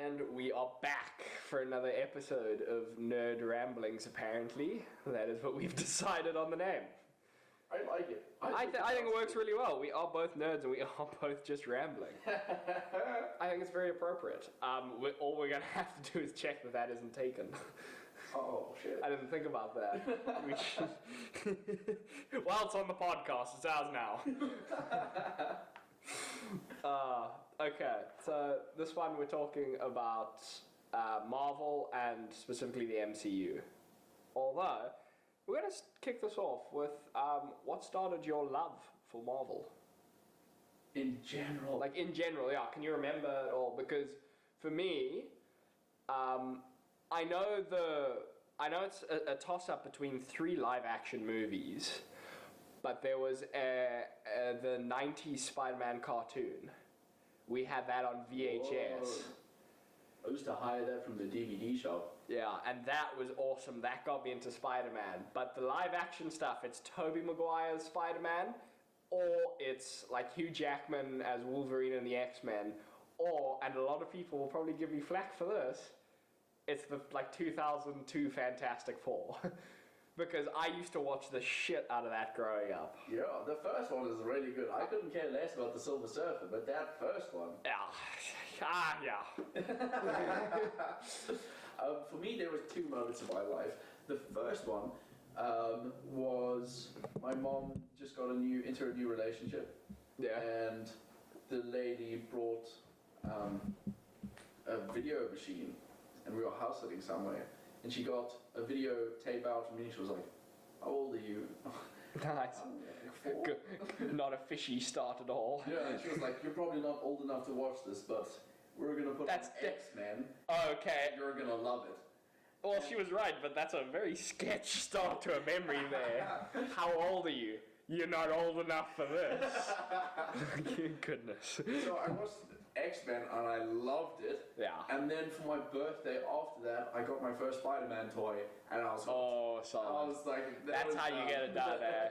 And we are back for another episode of Nerd Ramblings, apparently. That is what we've decided on the name. I like it. I think it works really well. We are both nerds and we are both just rambling. I think it's very appropriate. All we're going to have to do is check that isn't taken. Oh, shit. I didn't think about that. Well, it's on the podcast. It's ours now. Okay, so this one we're talking about Marvel and specifically the MCU. Although, we're going to kick this off with what started your love for Marvel? In general. Like, in general, yeah. Can you remember it all? Because, for me, I know it's a toss-up between 3 live-action movies, but there was the 90s Spider-Man cartoon. We had that on VHS. Whoa. I used to hire that from the DVD shop. Yeah, and that was awesome. That got me into Spider-Man. But the live-action stuff, it's Tobey Maguire's Spider-Man, or it's like Hugh Jackman as Wolverine and the X-Men, or, and a lot of people will probably give me flack for this, it's the 2002 Fantastic Four. Because I used to watch the shit out of that growing up. Yeah, the first one is really good. I couldn't care less about the Silver Surfer, but that first one... Yeah. Yeah. For me, there was 2 moments in my life. The first one was my mom just got into a new relationship. Yeah. And the lady brought a video machine, and we were house sitting somewhere. And she got a video tape out from me. She was like, "How old are you?" Nice. Like 4. Not a fishy start at all. Yeah, and she was like, "You're probably not old enough to watch this, but we're gonna put That's on X-Men. Okay. You're gonna love it." Well, she was right, but that's a very sketch start to a memory there. How old are you? You're not old enough for this. Goodness. So I watched X-Men and I loved it. Yeah. And then for my birthday after that, I got my first Spider-Man toy, and I was hooked. Oh, solid. I was like, that's how you get it done, eh?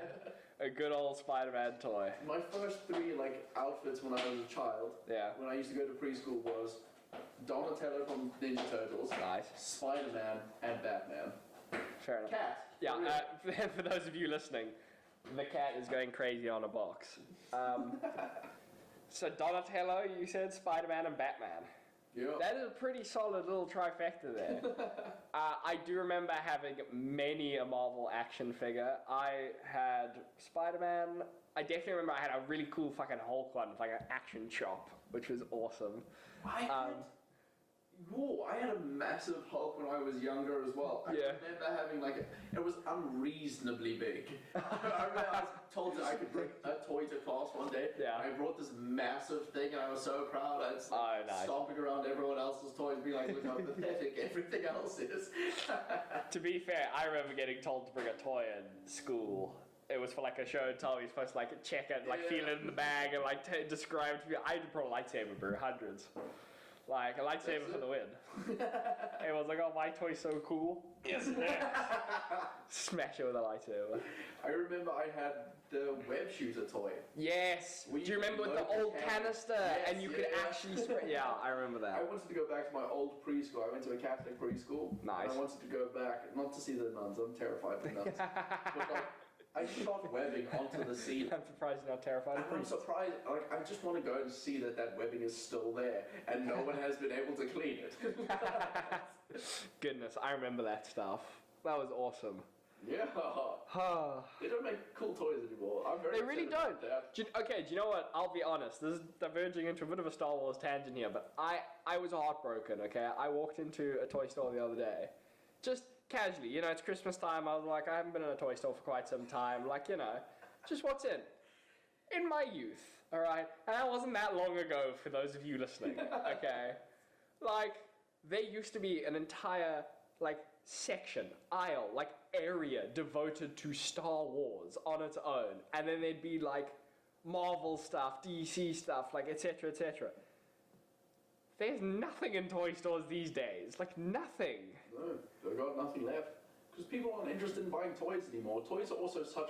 A good old Spider-Man toy. My first 3 outfits when I was a child, Yeah. when I used to go to preschool, was Donatello from Ninja Turtles, Nice. Spider-Man, and Batman. Fair enough. Cat. Yeah, for those of you listening, the cat is going crazy on a box. So Donatello, you said, Spider-Man and Batman. Yeah. That is a pretty solid little trifecta there. I do remember having many a Marvel action figure. I had Spider-Man. I definitely remember I had a really cool fucking Hulk one with an action chop, which was awesome. I had a massive Hulk when I was younger as well. I remember having it was unreasonably big. I remember I was told that I could bring a toy to class one day. Yeah. I brought this massive thing and I was so proud. I was nice. stomping around everyone else's toys, being like, look how pathetic everything else is. To be fair, I remember getting told to bring a toy in school. It was for a show and tell. You're supposed to check it, feel it in the bag and describe it to me. I brought a lightsaber, bro, hundreds. A lightsaber for the win. Everyone's like, "Oh, my toy's so cool." Yes, it is. Smash it with a lightsaber. I remember I had the web shooter toy. Yes. Do you remember with the old canister? Yes, and you could actually spray. Yeah, I remember that. I wanted to go back to my old preschool. I went to a Catholic preschool. Nice. And I wanted to go back, not to see the nuns. I'm terrified of nuns. But I shot webbing onto the ceiling. I'm surprised you're not terrified of I'm surprised. I just want to go and see that webbing is still there, and no one has been able to clean it. Goodness, I remember that stuff. That was awesome. Yeah. They don't make cool toys anymore. I'm very. They really don't. That. Do you know what? I'll be honest. This is diverging into a bit of a Star Wars tangent here, but I was heartbroken. Okay, I walked into a toy store the other day, just casually. It's Christmas time. I was like, I haven't been in a toy store for quite some time. Just what's in? In my youth, all right, and that wasn't that long ago. For those of you listening, okay, there used to be an entire section, aisle, area devoted to Star Wars on its own, and then there'd be Marvel stuff, DC stuff, etc., etc. There's nothing in toy stores these days, nothing. No, they've got nothing left because people aren't interested in buying toys anymore. Toys are also such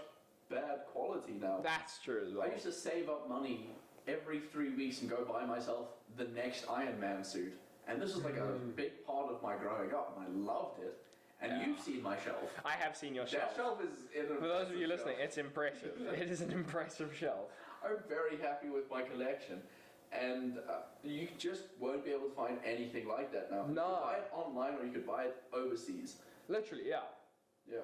bad quality now. That's true as well. I used to save up money every 3 weeks and go buy myself the next Iron Man suit. And this is like a big part of my growing up, and I loved it. And you've seen my shelf. I have seen your shelf. That shelf is For those of you listening, it's impressive. It is an impressive shelf. I'm very happy with my collection. And you just won't be able to find anything like that now. No. You could buy it online or you could buy it overseas. Literally, yeah. Yeah.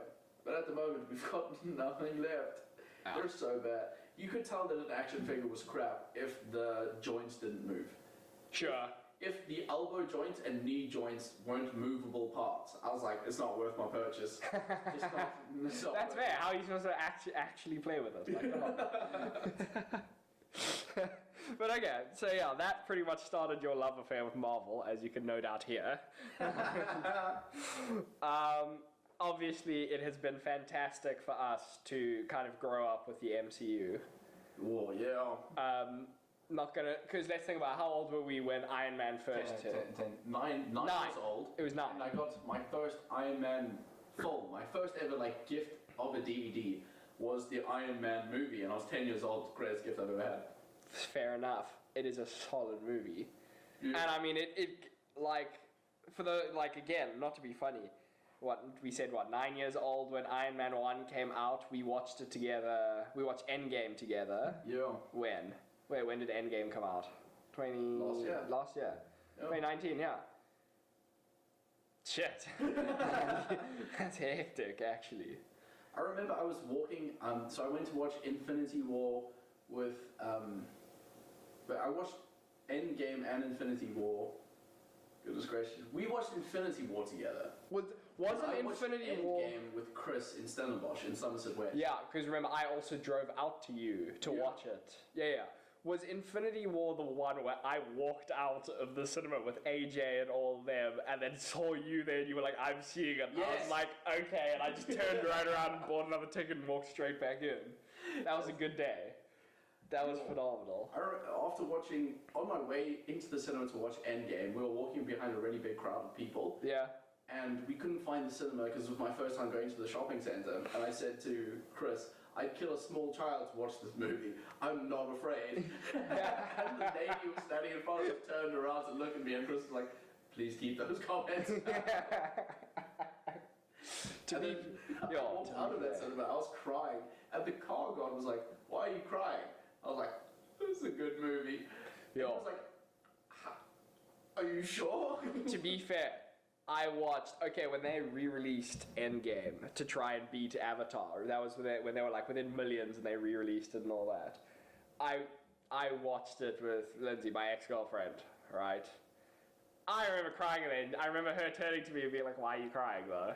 But at the moment, we've got nothing left. Ow. They're so bad. You could tell that an action figure was crap if the joints didn't move. Sure. If the elbow joints and knee joints weren't movable parts, I was like, it's not worth my purchase. It's not That's worth fair. How are you supposed to actually play with it? Like, come on. But okay, so yeah, that pretty much started your love affair with Marvel, as you can no doubt hear. Obviously, it has been fantastic for us to kind of grow up with the MCU. Oh, yeah. Not gonna, because let's think about how old were we when Iron Man first hit? 9 years old. It was 9. And I got my first Iron Man film. My first ever like gift of a DVD was the Iron Man movie, and I was 10 years old. Greatest gift I've ever had. Fair enough. It is a solid movie. Yeah. And I mean, it like, for the, like, again, not to be funny, we said 9 years old when Iron Man 1 came out, we watched it together, we watched Endgame together. Yeah. When? Wait, when did Endgame come out? Last year. Yeah. 2019, yeah. Shit. That's hectic, actually. I remember I was walking, so I went to watch Infinity War with, but I watched Endgame and Infinity War. Goodness gracious. We watched Infinity War together. Wasn't Infinity War... Endgame with Chris in Stellenbosch in Somerset West. Yeah, because remember, I also drove out to you to watch it. Yeah. Was Infinity War the one where I walked out of the cinema with AJ and all of them and then saw you there and you were like, I'm seeing it. Yes. I was like, okay, and I just turned right around and bought another ticket and walked straight back in. That was a good day. That was phenomenal. After watching, on my way into the cinema to watch Endgame, we were walking behind a really big crowd of people. Yeah. And we couldn't find the cinema because it was my first time going to the shopping centre. And I said to Chris, I'd kill a small child to watch this movie. I'm not afraid. And the lady who was standing in front of us turned around and looked at me, and Chris was like, please keep those comments. And then I walked out of that cinema, I was crying. And the car god was like, why are you crying? I was like, this is a good movie. He was like, are you sure? To be fair, I watched, when they re-released Endgame to try and beat Avatar, that was when they were like within millions and they re-released it and all that. I watched it with Lindsay, my ex-girlfriend, right? I remember crying and then I remember her turning to me and being like, why are you crying though?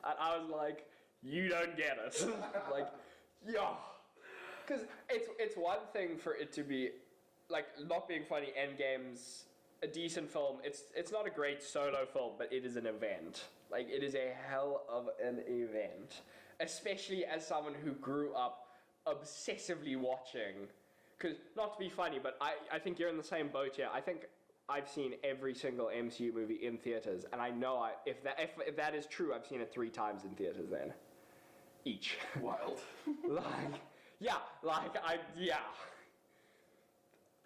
And I was like, you don't get it. Like, yeah. Because it's one thing for it to be, like, not being funny, Endgame's a decent film. It's not a great solo film, but it is an event. Like, it is a hell of an event. Especially as someone who grew up obsessively watching. Because, not to be funny, but I think you're in the same boat here. I think I've seen every single MCU movie in theaters, and I know if that is true, I've seen it 3 times in theaters then. Each. Wild.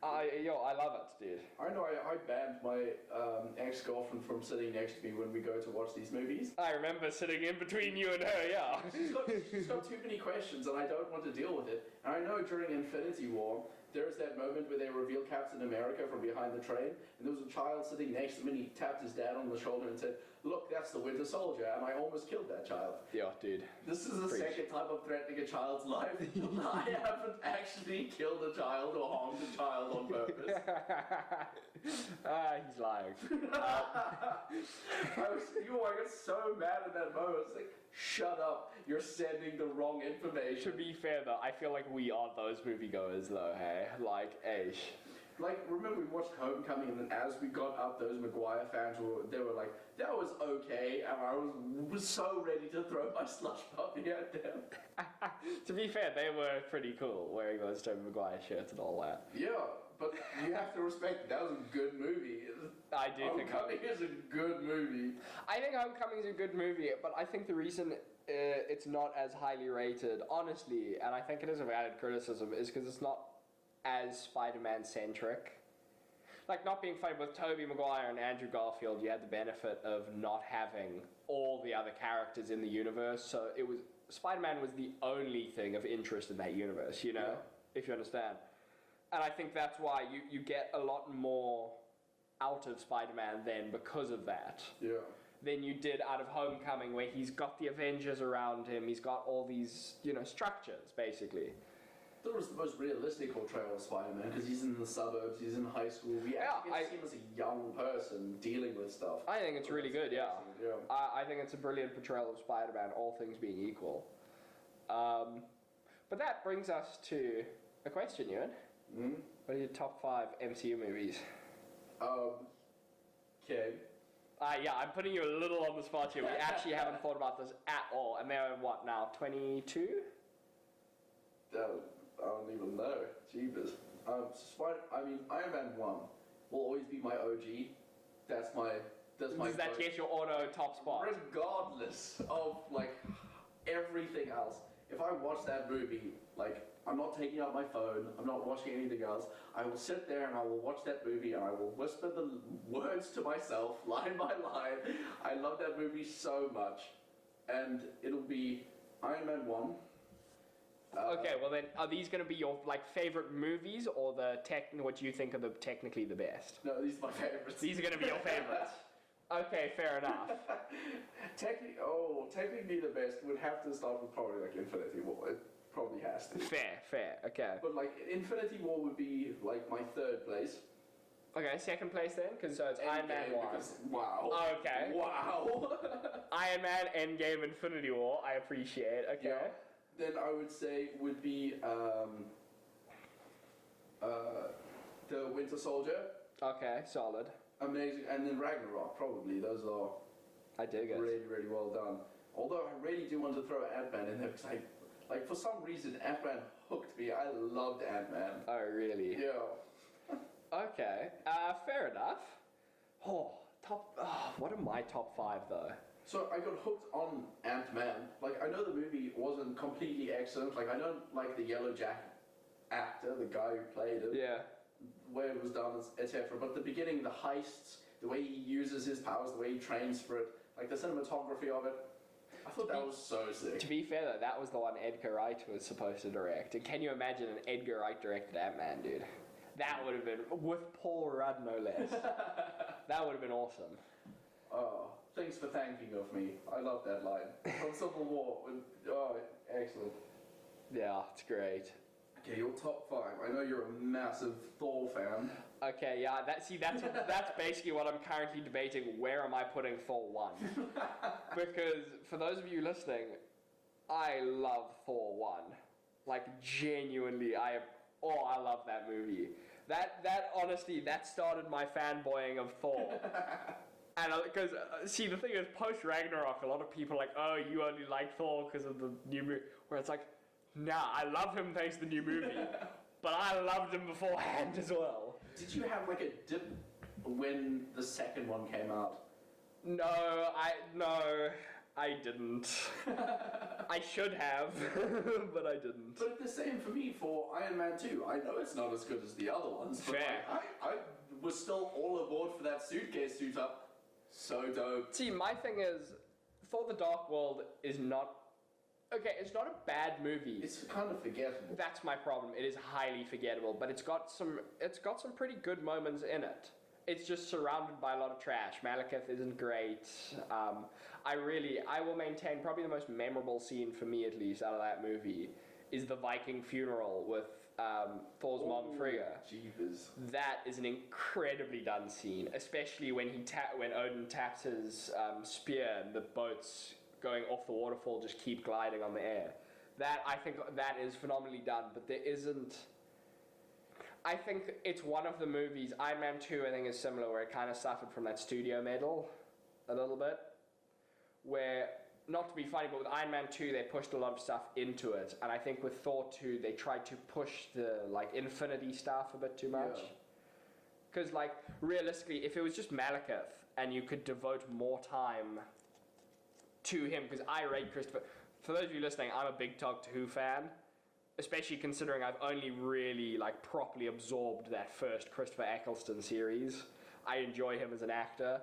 I love it, dude. I know I banned my ex-girlfriend from sitting next to me when we go to watch these movies. I remember sitting in between you and her, yeah. She's got too many questions and I don't want to deal with it. And I know during Infinity War, there's that moment where they reveal Captain America from behind the train, and there was a child sitting next to him and he tapped his dad on the shoulder and said, look, that's the Winter Soldier, and I almost killed that child. Yeah, dude. This is the second time I'm threatening a child's life. I haven't actually killed a child or harmed a child on purpose. He's lying. I got so mad at that moment. I was like, shut up, you're sending the wrong information. To be fair though, I feel like we are those moviegoers though, hey? Like, Like, remember we watched Homecoming, and then as we got up, those Maguire fans they were like, that was okay, and I was so ready to throw my slush puppy at them. To be fair, they were pretty cool, wearing those Tobey Maguire shirts and all that. Yeah, but you have to respect that was a good movie. I do think Homecoming is a good movie. I think Homecoming is a good movie, but I think the reason it's not as highly rated, honestly, and I think it is a valid criticism, is because it's not as Spider-Man centric. like, not being funny, with Tobey Maguire and Andrew Garfield, you had the benefit of not having all the other characters in the universe, so it was, Spider-Man was the only thing of interest in that universe, you know, if you understand. And I think that's why you get a lot more out of Spider-Man then because of that. Yeah. Than you did out of Homecoming, where he's got the Avengers around him, he's got all these, you know, structures, basically. That was the most realistic portrayal of Spider-Man, because he's in the suburbs, he's in high school. We actually get to see him as a young person dealing with stuff. I think it's really good, yeah. Yeah. I think it's a brilliant portrayal of Spider-Man, all things being equal. But that brings us to a question, Ewan. Mm-hmm. What are your top 5 MCU movies? Okay. Yeah, I'm putting you a little on the spot here. We actually haven't thought about this at all. And they're what now, 22? I don't even know. Jeebus. Iron Man 1 will always be my OG. That's my Does that get your auto top spot? Regardless of, like, everything else. If I watch that movie, like, I'm not taking out my phone, I'm not watching anything else. I will sit there and I will watch that movie and I will whisper the words to myself, line by line. I love that movie so much. And it'll be Iron Man 1. Okay, well then, are these going to be your, like, favorite movies, or what you think are technically the best? No, these are my favorites. These are going to be your favorites. Okay, fair enough. Technically the best would have to start with probably, like, Infinity War. It probably has to. Fair, okay. But, like, Infinity War would be, like, my 3rd place. Okay, 2nd place then, because so it's Iron Man 1. Wow. Okay. Wow. Iron Man, Endgame, Infinity War, I appreciate, okay. Yeah. Then I would say would be the Winter Soldier. Okay, solid. Amazing. And then Ragnarok, probably. Those are I dig it. really, really well done. Although I really do want to throw Ant-Man in there, because like, for some reason, Ant-Man hooked me. I loved Ant-Man. Oh, really? Yeah. Okay, fair enough. What are my top 5 though? So I got hooked on Ant-Man. Like, I know the movie wasn't completely excellent. Like, I don't like the Yellow Jacket actor, the guy who played it. Yeah. Where it was done, etc. But the beginning, the heists, the way he uses his powers, the way he trains for it, like the cinematography of it, I thought that was so sick. To be fair though, that was the one Edgar Wright was supposed to direct. And can you imagine an Edgar Wright directed Ant-Man, dude? That would have been, with Paul Rudd no less. That would have been awesome. Oh, thanks for thanking of me. I love that line. From Civil War. Oh, excellent. Yeah, it's great. Okay, your top 5. I know you're a massive Thor fan. Okay, yeah, that's basically what I'm currently debating. Where am I putting Thor 1? Because for those of you listening, I love Thor 1. Like, genuinely, I love that movie. That honestly, that started my fanboying of Thor. And because, see, the thing is, post-Ragnarok, a lot of people are like, oh, you only like Thor because of the new movie. Where it's like, nah, I love him thanks to the new movie. But I loved him beforehand as well. Did you have, like, a dip when the second one came out? No, I didn't. I should have, but I didn't. But the same for me for Iron Man 2. I know it's not as good as the other ones, but fair. I was still all aboard for that suitcase suit up. So dope. See, my thing is, Thor: The Dark World is not... Okay, it's not a bad movie. It's kind of forgettable. That's my problem. It is highly forgettable, but it's got some pretty good moments in it. It's just surrounded by a lot of trash. Malekith isn't great. I will maintain probably the most memorable scene for me, at least, out of that movie is the Viking funeral with Thor's mom Frigga. Jeepers. That is an incredibly done scene, especially when when Odin taps his spear and the boats going off the waterfall just keep gliding on the air. I think that is phenomenally done, but there isn't... I think it's one of the movies, Iron Man 2 I think is similar, where it kind of suffered from that studio medal a little bit, where, not to be funny, but with Iron Man 2 they pushed a lot of stuff into it, and I think with Thor 2 they tried to push the, like, infinity stuff a bit too much. Because, like, realistically, if it was just Malekith and you could devote more time to him, because I rate Christopher... For those of you listening, I'm a big Doctor Who fan. especially considering I've only really like properly absorbed that first Christopher Eccleston series. I enjoy him as an actor.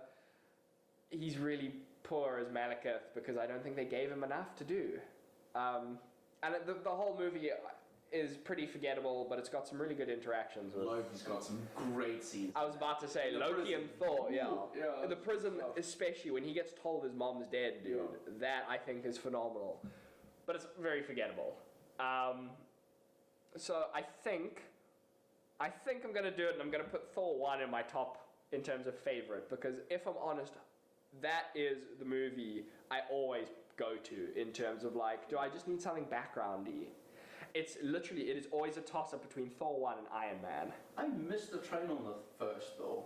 He's really poor as Malekith because I don't think they gave him enough to do. And the whole movie is pretty forgettable, but it's got some really good interactions with... Loki's got some great scenes. I was about to say, Loki and Thor, yeah. The prison, especially when he gets told his mom's dead, dude, that I think is phenomenal. But it's very forgettable. So I think I'm going to do it, and I'm going to put Thor 1 in my top in terms of favorite, because if I'm honest, that is the movie I always go to in terms of like, do I just need something backgroundy? It is always a toss-up between Thor 1 and Iron Man. I missed the train on the first, though.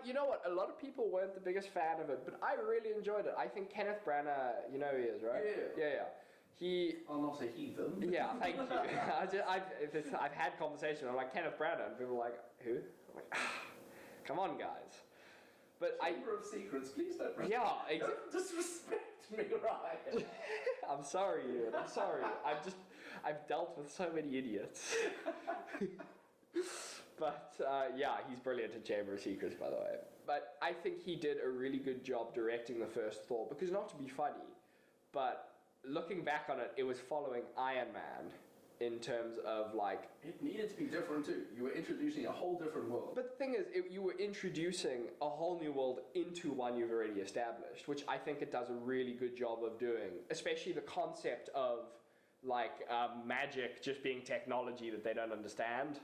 You know what, a lot of people weren't the biggest fan of it, but I really enjoyed it. I think Kenneth Branagh, you know who he is, right? Yeah. I'll not say heathen. Yeah, thank you. I've had conversations, I'm like, Kenneth Branagh, and people are like, who? I'm like, come on, guys. But Chamber of Secrets, please don't don't disrespect me, Ryan. I'm sorry, Ewan. I'm sorry. I've dealt with so many idiots. But he's brilliant in Chamber of Secrets, by the way. But I think he did a really good job directing the first Thor, because not to be funny, but looking back on it, it was following Iron Man in terms of like... It needed to be different too. You were introducing a whole different world. But the thing is, you were introducing a whole new world into one you've already established, which I think it does a really good job of doing, especially the concept of like magic just being technology that they don't understand.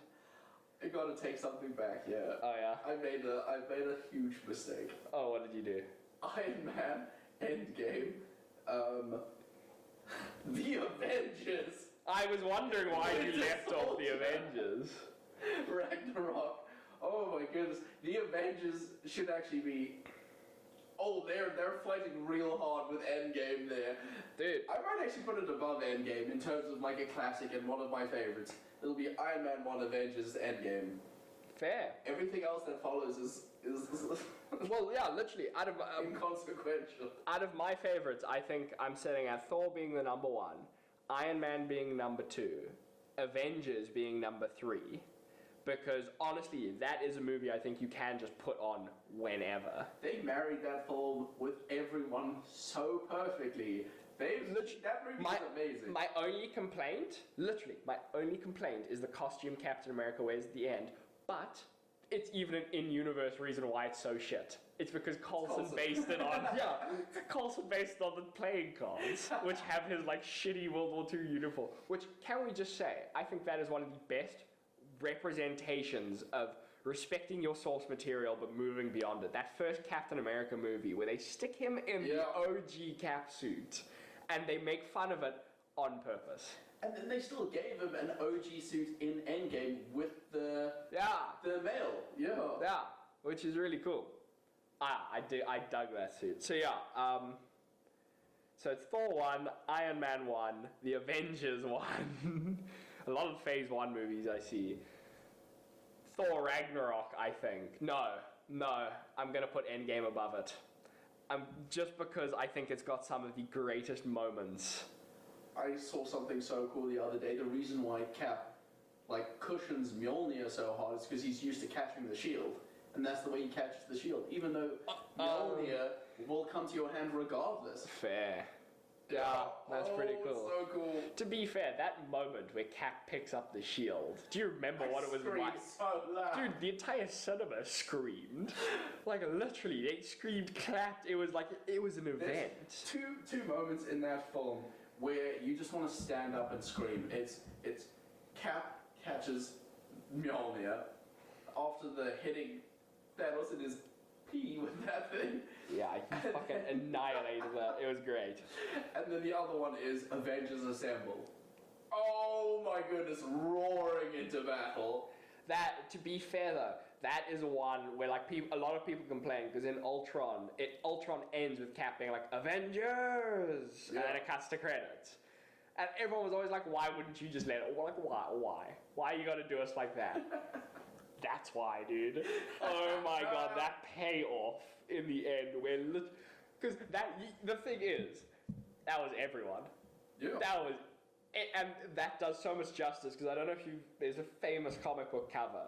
I gotta take something back, yeah. Oh yeah? I made a huge mistake. Oh, what did you do? Iron Man, Endgame, The Avengers. I was wondering why you left off The Avengers. Ragnarok. Oh my goodness. The Avengers should actually be... Oh, they're fighting real hard with Endgame there. Dude. I might actually put it above Endgame in terms of like a classic and one of my favorites. It'll be Iron Man 1, Avengers, Endgame. Fair. Everything else that follows is well, yeah, literally. Inconsequential. Out of my favorites, I think I'm setting at Thor being the number 1, Iron Man being number 2, Avengers being number 3. Because honestly, that is a movie I think you can just put on whenever. They married that film with everyone so perfectly. That movie is amazing. My only complaint is the costume Captain America wears at the end. But it's even an in-universe reason why it's so shit. It's because Coulson based it on Coulson based it on the playing cards, which have his like shitty World War II uniform. Which, can we just say, I think that is one of the best representations of respecting your source material but moving beyond it. That first Captain America movie where they stick him in the OG Cap suit and they make fun of it on purpose. And then they still gave him an OG suit in Endgame with the mail. Yeah, which is really cool. I dug that suit. So so it's Thor 1, Iron Man 1, The Avengers 1. A lot of Phase 1 movies I see. Thor Ragnarok, I think. No, I'm going to put Endgame above it. Just because I think it's got some of the greatest moments. I saw something so cool the other day. The reason why Cap cushions Mjolnir so hard is because he's used to catching the shield. And that's the way he catches the shield. Even though Mjolnir will come to your hand regardless. Fair. Yeah, that's pretty cool. So cool. To be fair, that moment where Cap picks up the shield, do you remember what it was like? So loud. Dude, the entire cinema screamed. Literally, they screamed, clapped. It was an event. There's two moments in that film where you just want to stand up and scream. It's Cap catches Mjolnir after the hitting Thanos in his pee with that thing. Yeah, he fucking annihilated that. It was great. And then the other one is Avengers Assemble. Oh my goodness, roaring into battle. That, to be fair though, that is one where a lot of people complain because in Ultron ends with Cap being like, Avengers! And then it cuts to credits. And everyone was always like, why wouldn't you just let it? Why? Why you gotta do us like that? That's why, dude. Oh my god, that payoff in the end because the thing is, that was everyone. Yeah. That was And that does so much justice, because I don't know if there's a famous comic book cover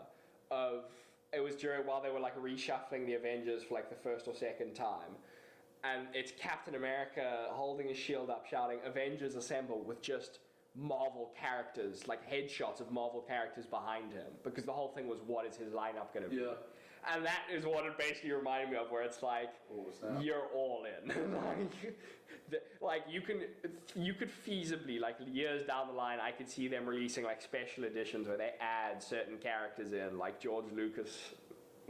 of, it was while they were like reshuffling the Avengers for like the first or second time, and it's Captain America holding his shield up shouting, "Avengers assemble," with just Marvel characters, like headshots of Marvel characters behind him, because the whole thing was, what is his lineup going to be? Yeah. And that is what it basically reminded me of, where it's like, you're all in. like you could feasibly, like years down the line, I could see them releasing like special editions where they add certain characters in, like George Lucas,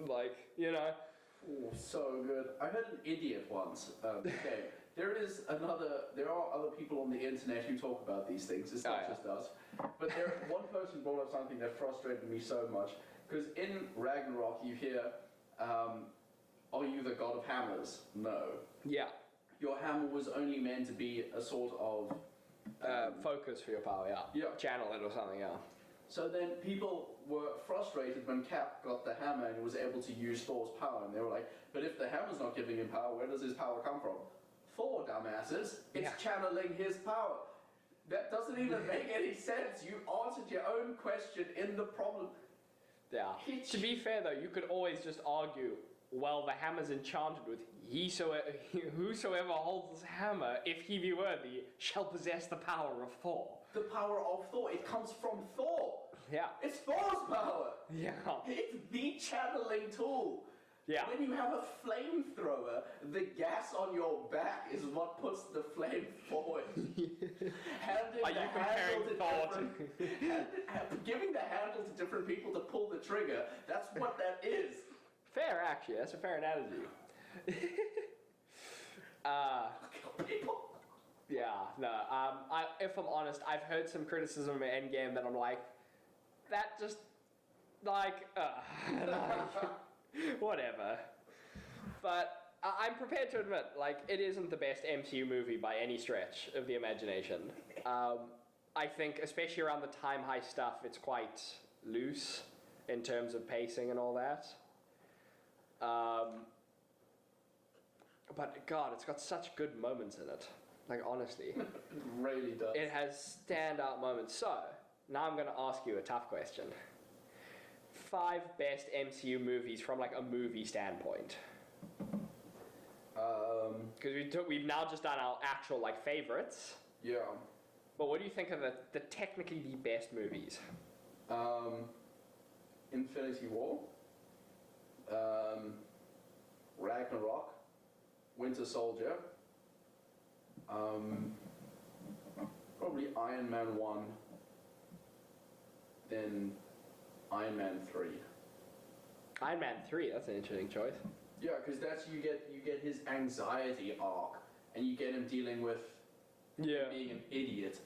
like, you know. Oh, so good. I heard an idiot once. Okay, there are other people on the internet who talk about these things. It's not just us. But one person brought up something that frustrated me so much. Because in Ragnarok you hear, are you the god of hammers? No. Yeah. Your hammer was only meant to be a sort of... focus for your power, yeah. Channel it or something, yeah. So then people were frustrated when Cap got the hammer and was able to use Thor's power. And they were like, but if the hammer's not giving him power, where does his power come from? Thor, dumbasses. It's channeling his power. That doesn't even make any sense. You answered your own question in the problem. Yeah. To be fair though, you could always just argue, well, the hammer's enchanted with whosoever holds this hammer, if he be worthy, shall possess the power of Thor. The power of Thor, it comes from Thor. Yeah. It's Thor's power. Yeah. It's the channeling tool. Yeah. When you have a flamethrower, the gas on your back is what puts the flame forward. Are you comparing Thor to... Giving the handle to different people to pull the trigger, that's what that is. Fair, actually. That's a fair analogy. People. Yeah, no. If I'm honest, I've heard some criticism of Endgame that I'm like, that just, like, whatever. But I'm prepared to admit, like, it isn't the best MCU movie by any stretch of the imagination. I think, especially around the time heist stuff, it's quite loose in terms of pacing and all that. But God, it's got such good moments in it. Like, honestly. It really does. It has standout moments. So, now I'm going to ask you a tough question. 5 best MCU movies from, like, a movie standpoint. Because we've now just done our actual, like, favorites. Yeah. But what do you think of the technically the best movies? Infinity War. Ragnarok. Winter Soldier. Probably Iron Man 1. Then Iron Man 3. Iron Man 3, that's an interesting choice. Yeah, because that's you get his anxiety arc, and you get him dealing with being an idiot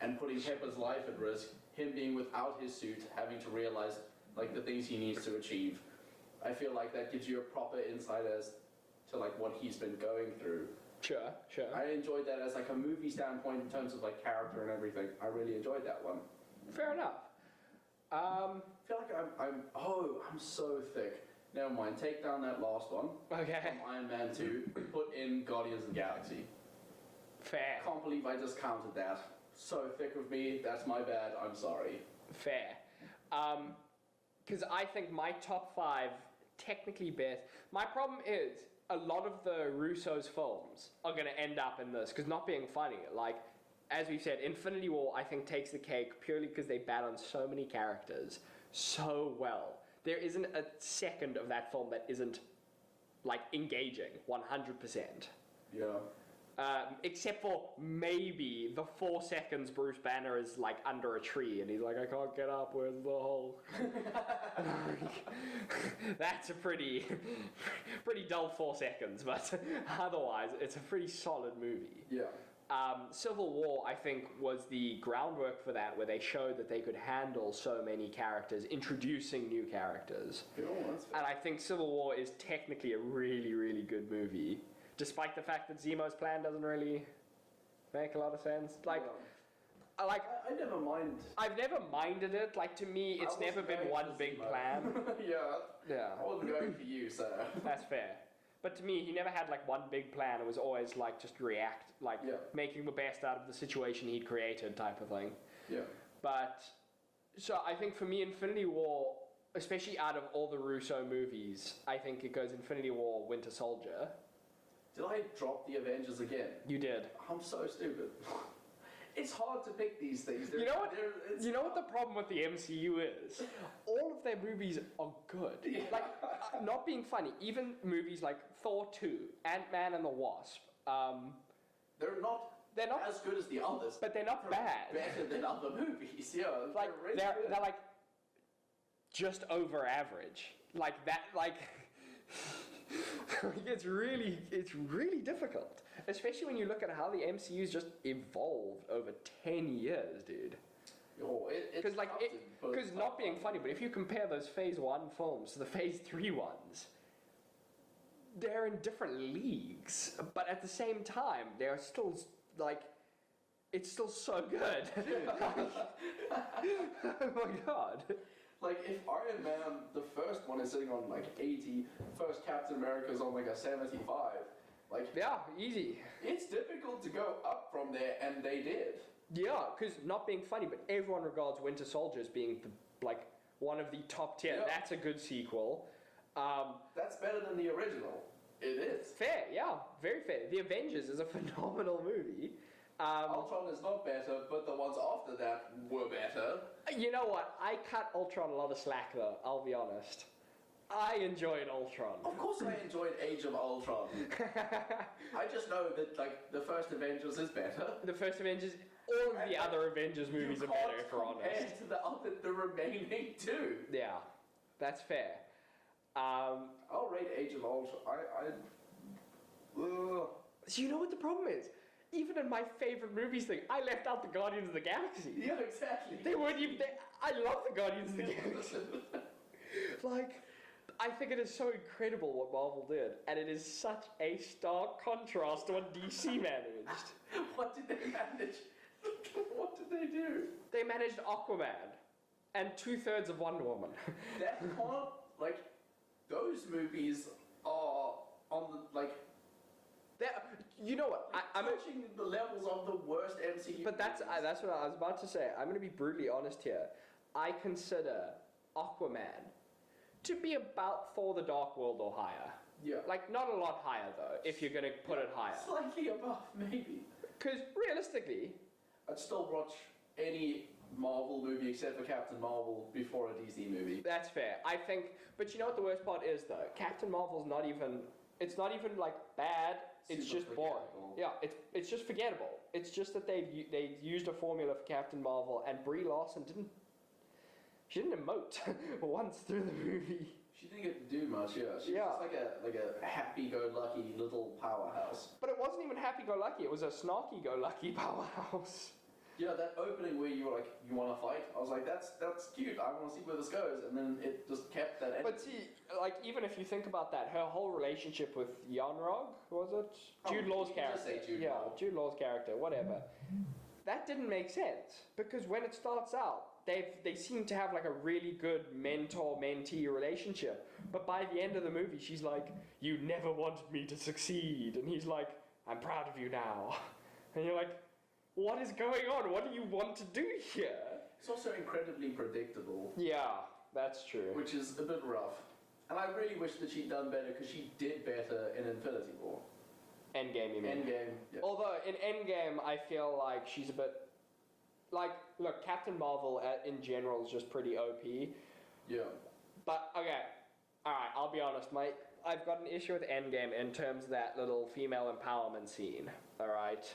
and putting Pepper's life at risk. Him being without his suit, having to realize like the things he needs to achieve. I feel like that gives you a proper insight as to like what he's been going through. Sure. I enjoyed that as like a movie standpoint in terms of like character and everything. I really enjoyed that one. Fair enough. I feel like I'm so thick. Never mind, take down that last one. Okay. From Iron Man 2, put in Guardians of the Galaxy. Fair. Can't believe I just counted that. So thick with me, that's my bad, I'm sorry. Fair. Because I think my top 5, technically best, my problem is, a lot of the Russo's films are going to end up in this, because not being funny, like, as we've said, Infinity War, I think, takes the cake purely because they balance so many characters so well. There isn't a second of that film that isn't, like, engaging, 100%. Yeah. Except for maybe the 4 seconds Bruce Banner is, like, under a tree, and he's like, I can't get up, where's the hole? That's a pretty dull 4 seconds, but otherwise, it's a pretty solid movie. Yeah. Civil War, I think, was the groundwork for that, where they showed that they could handle so many characters, introducing new characters. Oh, that's fair. And I think Civil War is technically a really, really good movie, despite the fact that Zemo's plan doesn't really make a lot of sense. Like, I never mind. I've never minded it. Like, to me, it's never been one big plan. Yeah. I wasn't going for you, so. That's fair. But to me, he never had like one big plan. It was always like just react, like making the best out of the situation he'd created type of thing. Yeah. But, so I think for me, Infinity War, especially out of all the Russo movies, I think it goes Infinity War, Winter Soldier. Did I drop the Avengers again? You did. I'm so stupid. It's hard to pick these things. You know what the problem with the MCU is? All of their movies are good. Yeah. Like, not being funny, even movies like Thor 2, Ant-Man and the Wasp, they're not as good as the others. but they're not bad. Better than other movies, yeah. Like, really good. they're like, just over average. Like that, like, it's really difficult. Especially when you look at how the MCU's just evolved over 10 years, dude. Because not being funny, but if you compare those Phase 1 films to the Phase 3 ones, they're in different leagues. But at the same time, they're still, like, it's still so good. Oh my god. Like, if Iron Man, the first one is sitting on, like, 80, first Captain America's on, like, a 75, like... Yeah, easy. It's difficult to go up from there, and they did. Yeah, because not being funny, but everyone regards Winter Soldier as being, like, one of the top tier. Yeah. That's a good sequel. That's better than the original. It is. Fair, yeah. Very fair. The Avengers is a phenomenal movie. Ultron is not better, but the ones after that were better. You know what? I cut Ultron a lot of slack, though. I'll be honest. I enjoyed Ultron. Of course I enjoyed Age of Ultron. I just know that, like, the first Avengers is better. The first Avengers... All of the other Avengers movies are better, if we're honest. Compared to the remaining two. Yeah, that's fair. I'll rate Age of Ultron. So you know what the problem is? Even in my favorite movies thing, I left out the Guardians of the Galaxy. Yeah, exactly. They weren't even... I love the Guardians of the Galaxy. Like, I think it is so incredible what Marvel did, and it is such a stark contrast to what DC managed. What did they manage? What did they do? They managed Aquaman and 2/3 of Wonder Woman. That can't, like, those movies are on the, like... You know what? I'm touching the levels of the worst MCU. But that's what I was about to say. I'm going to be brutally honest here. I consider Aquaman to be about Thor: The Dark World or higher. Yeah. Like, not a lot higher, though, if you're going to put it higher. Slightly above, maybe. Because, realistically... I'd still watch any Marvel movie except for Captain Marvel before a DC movie. That's fair. I think... But you know what the worst part is, though? Captain Marvel's not even... It's not even, like, bad. It's just boring. Yeah, it's just forgettable. It's just that they used a formula for Captain Marvel, and Brie Larson didn't... She didn't emote once through the movie. She didn't get to do much, yeah. She was just like a happy-go-lucky little powerhouse. But it wasn't even happy-go-lucky. It was a snarky-go-lucky powerhouse. Yeah, that opening where you were like, you want to fight? I was like, that's cute. I want to see where this goes. And then it just kept that energy. But see, like, even if you think about that, her whole relationship with Jan-Rog, was it? Jude Law's character. Just say Jude Law. Jude Law's character, whatever. That didn't make sense. Because when it starts out, they seem to have like a really good mentor-mentee relationship. But by the end of the movie, she's like, you never wanted me to succeed. And he's like, I'm proud of you now. And you're like, what is going on? What do you want to do here? It's also incredibly predictable. Yeah, that's true. Which is a bit rough. And I really wish that she'd done better, because she did better in Infinity War. Endgame, you mean? Endgame, yeah. Although, in Endgame, I feel like she's a bit... Like, look, Captain Marvel in general is just pretty OP. Yeah. But, okay, alright, I'll be honest, I've got an issue with Endgame in terms of that little female empowerment scene, alright?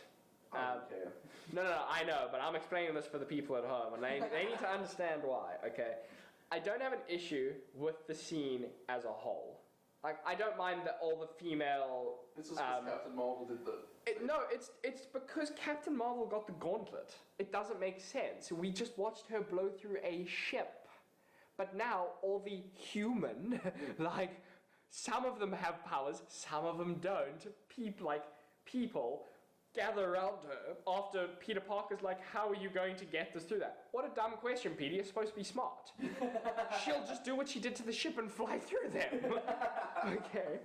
Okay. No, I know, but I'm explaining this for the people at home, and they need to understand why, okay? I don't have an issue with the scene as a whole. Like, I don't mind that all the female... This is because Captain Marvel did the... It's because Captain Marvel got the gauntlet. It doesn't make sense. We just watched her blow through a ship. But now, all the human, like, some of them have powers, some of them don't. People gather around her after Peter Parker's like, how are you going to get this through that? What a dumb question, Peter. You're supposed to be smart. She'll just do what she did to the ship and fly through them. Okay.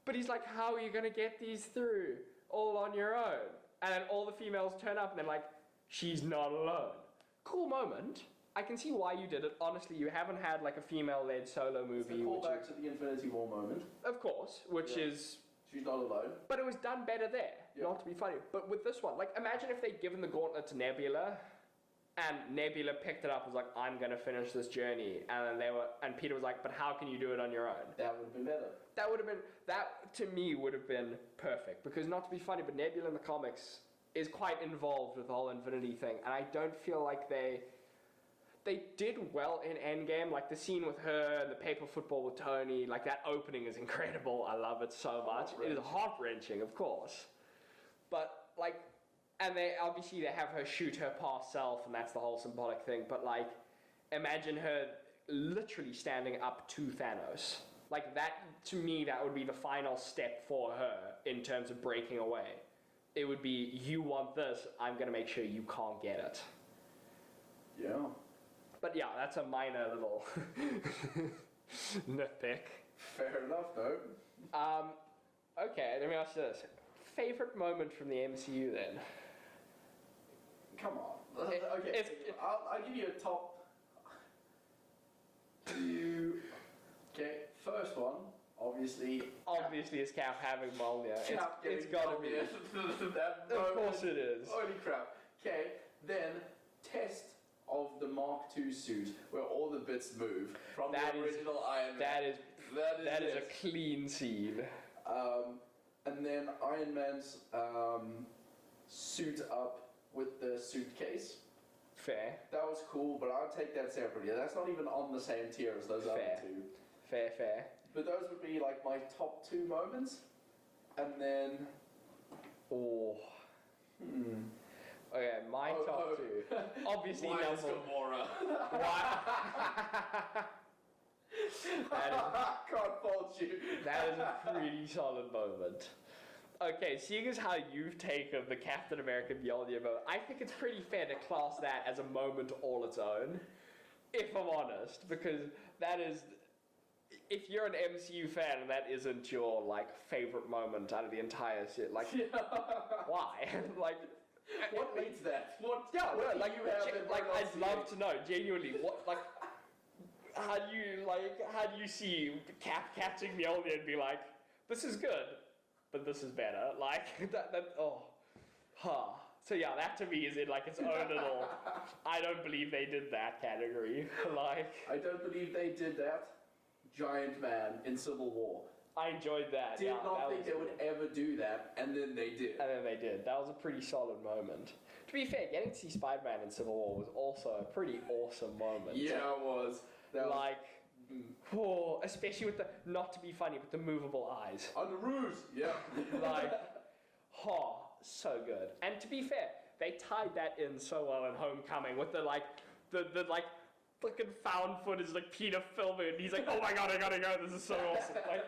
But he's like, how are you going to get these through all on your own? And then all the females turn up and they're like, she's not alone. Cool moment. I can see why you did it. Honestly, you haven't had like a female-led solo movie. It's the callback to the Infinity War moment. Of course, which is... She's not alone. But it was done better there, not to be funny. But with this one, like, imagine if they'd given the gauntlet to Nebula, and Nebula picked it up and was like, I'm going to finish this journey. And Peter was like, but how can you do it on your own? That would have been better. That to me would have been perfect. Because not to be funny, but Nebula in the comics is quite involved with the whole Infinity thing. And I don't feel like they did well in Endgame. Like the scene with her and the paper football with Tony, like that opening is incredible. I love it so much. It is heart-wrenching, of course. But like, and they have her shoot her past self, and that's the whole symbolic thing. But like, imagine her literally standing up to Thanos. Like that, to me, that would be the final step for her in terms of breaking away. It would be, you want this, I'm going to make sure you can't get it. Yeah. But yeah, that's a minor little nitpick. Fair enough, though. Okay, let me ask you this. Favorite moment from the MCU then? Come on. Okay, I'll give you a top two. Okay, first one, obviously. Obviously, is Cap having Mjolnir. It's gotta be. Of course it is. Holy crap. Okay, then test of the Mark II suit, where all the bits move from the original Iron Man. That is a clean scene. And then Iron Man's suit up with the suitcase. Fair. That was cool, but I'll take that separately. That's not even on the same tier as those other two. Fair. But those would be like my top two moments. And then... Okay, my top two. Obviously, why is Gamora? Can't fault you. That is a pretty solid moment. Okay, seeing as how you've taken the Captain America Mjolnir moment, I think it's pretty fair to class that as a moment all its own, if I'm honest, because that is... If you're an MCU fan and that isn't your, like, favorite moment out of the entire shit, like, why? Like... What leads that? I'd love to know, genuinely, how do you see Cap catching Mjolnir and be like, this is good, but this is better, like, So yeah, that to me is in, like, its own little, I don't believe they did that category, like. I don't believe they did that. Giant Man in Civil War. I enjoyed that. Did not think they would ever do that, and then they did. That was a pretty solid moment. To be fair, getting to see Spider-Man in Civil War was also a pretty awesome moment. Yeah, it was. Especially with the, not to be funny, but the movable eyes. On the ruse, yeah. So good. And to be fair, they tied that in so well in Homecoming with the fucking found footage, like Peter filming, and he's like, oh my god, I gotta go, this is so awesome. Like,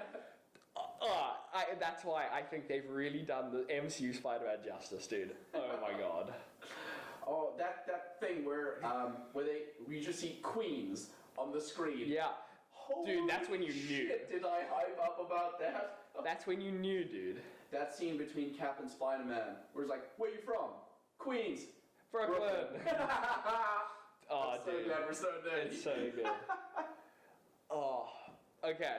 that's why I think they've really done the MCU Spider-Man justice, dude. Oh my god. Oh, that thing where we just see Queens on the screen. Yeah. Holy dude, that's when you knew. Did I hype up about that? That's when you knew, dude. That scene between Cap and Spider-Man, where he's like, where you from? Queens. Brooklyn. I'm so glad we're so nerdy. It's so good. Okay.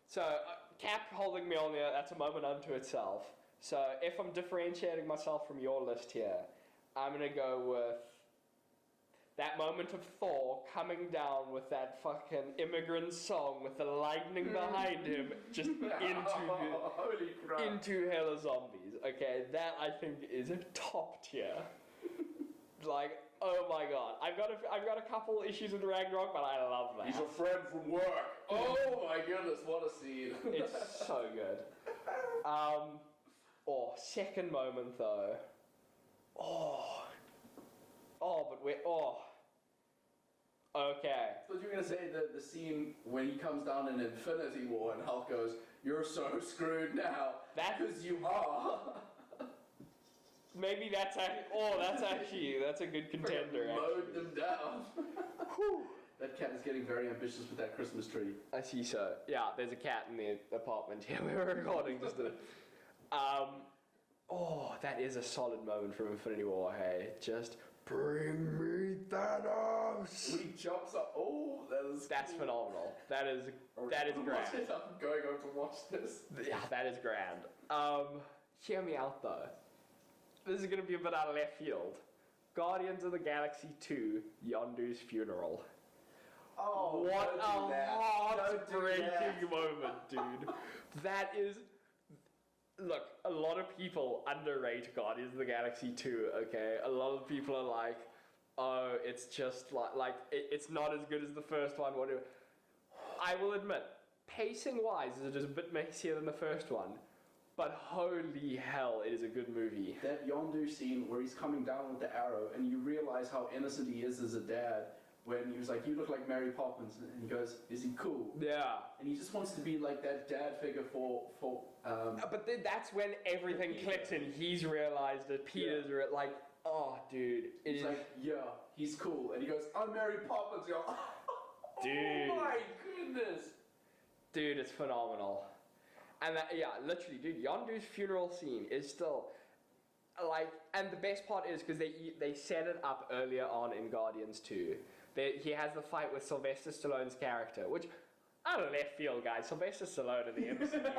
So, Cap holding Mjolnir, that's a moment unto itself. So, if I'm differentiating myself from your list here, I'm going to go with that moment of Thor coming down with that fucking immigrant song with the lightning behind him just into hella zombies. Okay, that I think is a top tier. Like, oh my god. I've got a couple issues with Ragnarok, but I love that. He's a friend from work. Oh my goodness, what a scene. It's so good. Second moment though. Okay. So you were going to say the scene when he comes down in Infinity War and Hulk goes, you're so screwed now. Because you are. Maybe that's a good contender. Mowed them down. That cat is getting very ambitious with that Christmas tree. I see so. Yeah, there's a cat in the apartment here. We're recording just a... Oh, that is a solid moment from Infinity War, hey. Just, bring me Thanos! When he jumps up, That's cool. phenomenal. That is grand. I'm going on to watch this. Yeah, that is grand. Hear me out though. This is gonna be a bit out of left field. Guardians of the Galaxy 2, Yondu's funeral. Oh, what a heartbreaking moment, dude. That is... Look, a lot of people underrate Guardians of the Galaxy 2, okay? A lot of people are like, oh, it's just it's not as good as the first one, whatever. I will admit, pacing-wise, it is a bit messier than the first one. But holy hell, it is a good movie. That Yondu scene where he's coming down with the arrow and you realize how innocent he is as a dad when he was like, you look like Mary Poppins, and he goes, is he cool? Yeah. And he just wants to be like that dad figure for but then that's when everything clicks and he's realized that Peter's like, oh, dude. He's like, yeah, he's cool. And he goes, I'm Mary Poppins. You're like, dude. Oh my goodness. Dude, it's phenomenal. And that, yeah, literally, dude, Yondu's funeral scene is still, like, and the best part is because they set it up earlier on in Guardians 2. He has the fight with Sylvester Stallone's character, which, out of left field, guys, Sylvester Stallone in the MCU.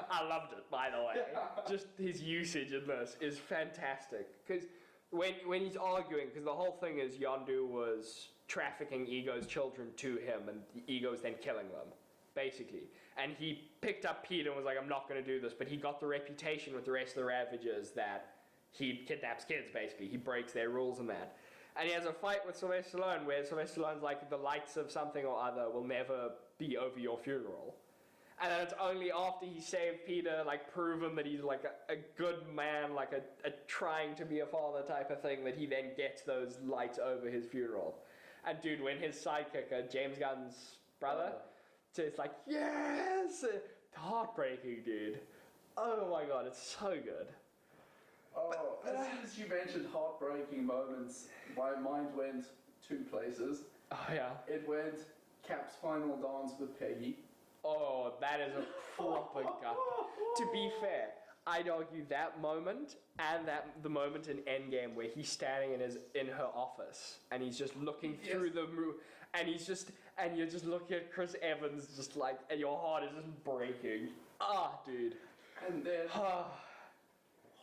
I loved it, by the way. Just his usage in this is fantastic. Because when he's arguing, because the whole thing is Yondu was trafficking Ego's children to him, and Ego's then killing them, basically. And he picked up Peter and was like, I'm not going to do this. But he got the reputation with the rest of the Ravagers that he kidnaps kids, basically. He breaks their rules and that. And he has a fight with Sylvester Stallone where Sylvester Stallone's like, the lights of something or other will never be over your funeral. And then it's only after he saved Peter, like, proven that he's like a good man, like a trying to be a father type of thing, that he then gets those lights over his funeral. And dude, when his sidekick, James Gunn's brother... So it's like, yes! Heartbreaking, dude. Oh my god, it's so good. Oh, as soon as you mentioned heartbreaking moments, my mind went two places. Oh yeah. It went Cap's final dance with Peggy. Oh, that is a proper gut. To be fair, I'd argue that moment and the moment in Endgame where he's standing in her office and he's just looking through the and you're just looking at Chris Evans just like, and your heart is just breaking. Ah, dude. And then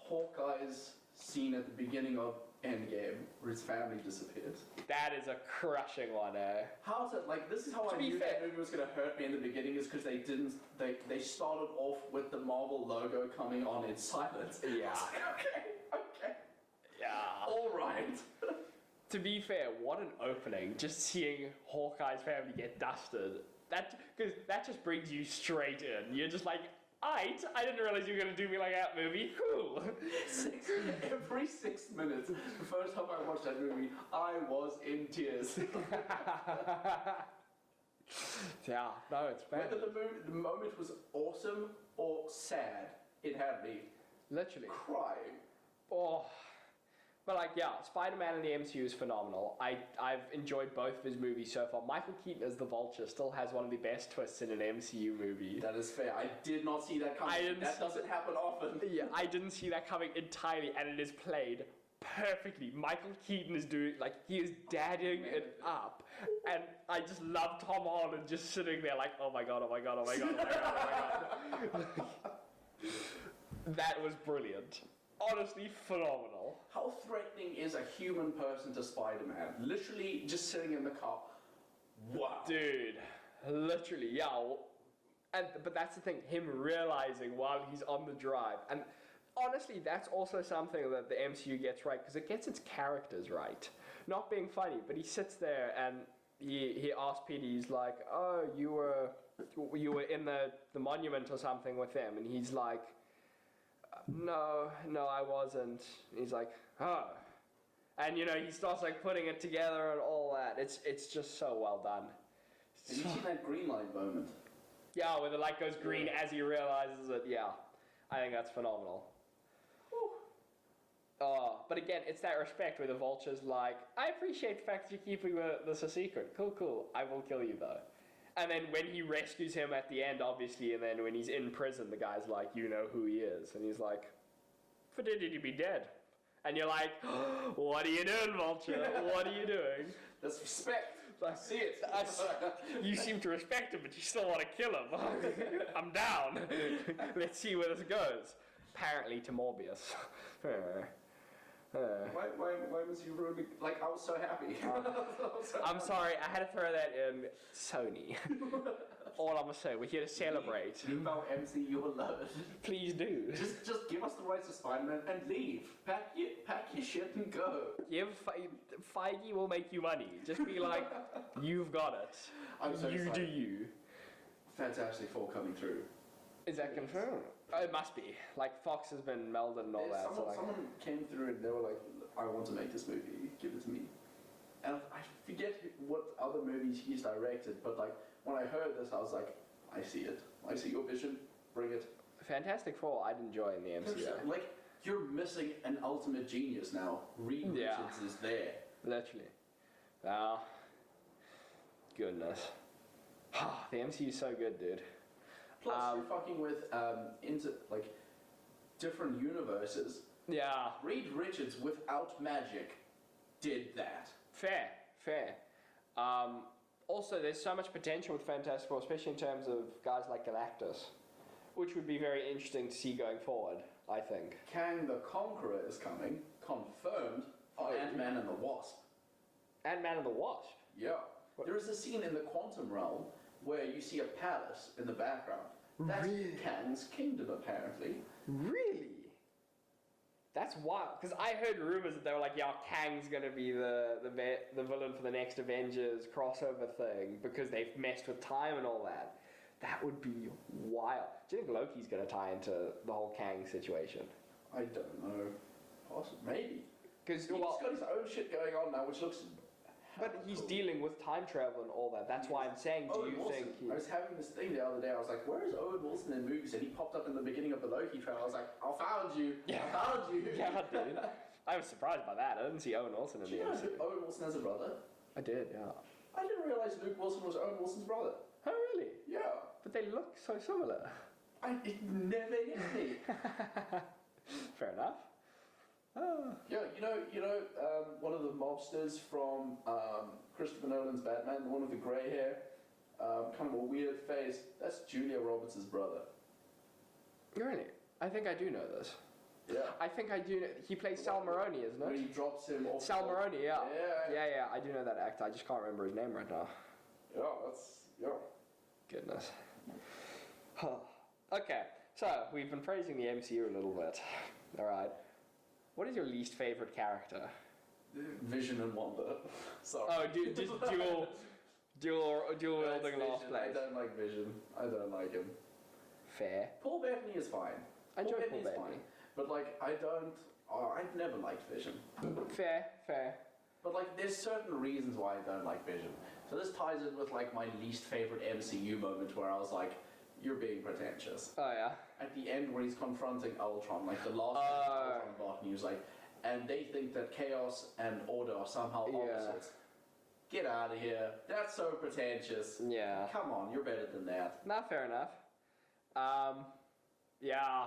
Hawkeye's scene at the beginning of Endgame where his family disappears. That is a crushing one, eh? How's it, like, this is how I knew that movie was going to hurt me in the beginning, is because they started off with the Marvel logo coming on in silence. Yeah. I was like, okay. Yeah. Alright. To be fair, what an opening, just seeing Hawkeye's family get dusted. Because that just brings you straight in. You're just like, I didn't realize you were going to do me like that, movie. Cool. Every 6 minutes, the first time I watched that movie, I was in tears. Yeah, no, it's bad. Whether the moment was awesome or sad, it had me literally crying. Oh. But like, yeah, Spider-Man in the MCU is phenomenal. I've enjoyed both of his movies so far. Michael Keaton as the Vulture still has one of the best twists in an MCU movie. That is fair. I did not see that coming. That doesn't happen often. Yeah, I didn't see that coming entirely, and it is played perfectly. Michael Keaton is doing, like, he is dadding it up. And I just love Tom Holland just sitting there like, oh my god, oh my god, oh my god, oh my god, oh my god. That was brilliant. Honestly, phenomenal. How threatening is a human person to Spider-Man? Literally just sitting in the car. Wow. Dude, literally, yeah. But that's the thing, him realizing while he's on the drive. And honestly, that's also something that the MCU gets right, because it gets its characters right. Not being funny, but he sits there and he asks Peter, he's like, oh, you were in the monument or something with them. And he's like, no, I wasn't. He's like, oh. And, you know, he starts, like, putting it together and all that. It's just so well done. Have you seen that green light moment? Yeah, where the light goes green as he realizes it. Yeah, I think that's phenomenal. But again, it's that respect where the Vulture's like, I appreciate the fact that you're keeping this a secret. Cool. I will kill you though. And then when he rescues him at the end, obviously, and then when he's in prison, the guy's like, you know who he is. And he's like, for did he be dead? And you're like, what are you doing, Vulture? What are you doing? That's respect. I see it. You seem to respect him, but you still want to kill him. I'm down. Let's see where this goes. Apparently to Morbius. Why was you ruining? Like, I was so happy. I'm sorry, I had to throw that in. Sony. All I'm gonna say, we're here to celebrate. Leave our MCU alone. Please do. Just give us the rights to Spider-Man and leave. Pack your shit and go. Feige will make you money. Just be like, you've got it. I'm so excited. Do you. Fantastic Four coming through. Is that confirmed? Oh, it must be. Like, Fox has been melded and all that. Someone came through and they were like, I want to make this movie. Give it to me. And I forget what other movies he's directed, but like, when I heard this, I was like, I see it. I see your vision. Bring it. Fantastic Four, I'd enjoy in the MCU. Like, you're missing an ultimate genius now. Reed Richards is there. Literally. Ah. Goodness. The MCU's so good, dude. Plus, you're fucking with different universes. Yeah. Reed Richards, without magic, did that. Fair. Also, there's so much potential with Fantastic Four, especially in terms of guys like Galactus, which would be very interesting to see going forward, I think. Kang the Conqueror is coming, confirmed, for Ant-Man and the Wasp. Ant-Man and the Wasp? Yeah. There is a scene in the Quantum Realm where you see a palace in the background. That's Kang's kingdom, apparently. Really? That's wild. Because I heard rumors that they were like, yeah, Kang's going to be the villain for the next Avengers crossover thing because they've messed with time and all that. That would be wild. Do you think Loki's going to tie into the whole Kang situation? I don't know. Possibly. Maybe. Because he's got his own shit going on now, which looks... But he's dealing with time travel and all that. That's why I'm saying, do you think he... I was having this thing the other day. I was like, where is Owen Wilson in movies? And he popped up in the beginning of the Loki trailer. I was like, I found you. Yeah. I found you. Yeah, dude. I was surprised by that. I didn't see Owen Wilson in the MCU. Did you know Owen Wilson has a brother? I did, yeah. I didn't realize Luke Wilson was Owen Wilson's brother. Oh, really? Yeah. But they look so similar. It never hit me. Fair enough. Oh. Yeah, you know, one of the mobsters from Christopher Nolan's Batman, the one with the grey hair, kind of a weird face. That's Julia Roberts' brother. Really? I think I do know this. Yeah. I think I do know. He plays Sal Maroni, isn't it? When he drops him off. Sal Maroni, yeah. Yeah. I do know that actor. I just can't remember his name right now. Yeah. Goodness. Okay, so we've been praising the MCU a little bit. All right. What is your least favorite character? Vision and Wanda. Sorry. Oh, just dual wielding last place. I don't like Vision. I don't like him. Fair. Paul Bettany is fine. I enjoy Paul Bettany. Fine. But like, I've never liked Vision. Fair. But like, there's certain reasons why I don't like Vision. So this ties in with like my least favorite MCU moment where I was like, you're being pretentious. Oh yeah. At the end where he's confronting Ultron, like the last Ultron bot, and he was like, and they think that chaos and order are somehow opposites. Get out of here. That's so pretentious. Yeah. Come on, you're better than that. Not fair enough. Yeah.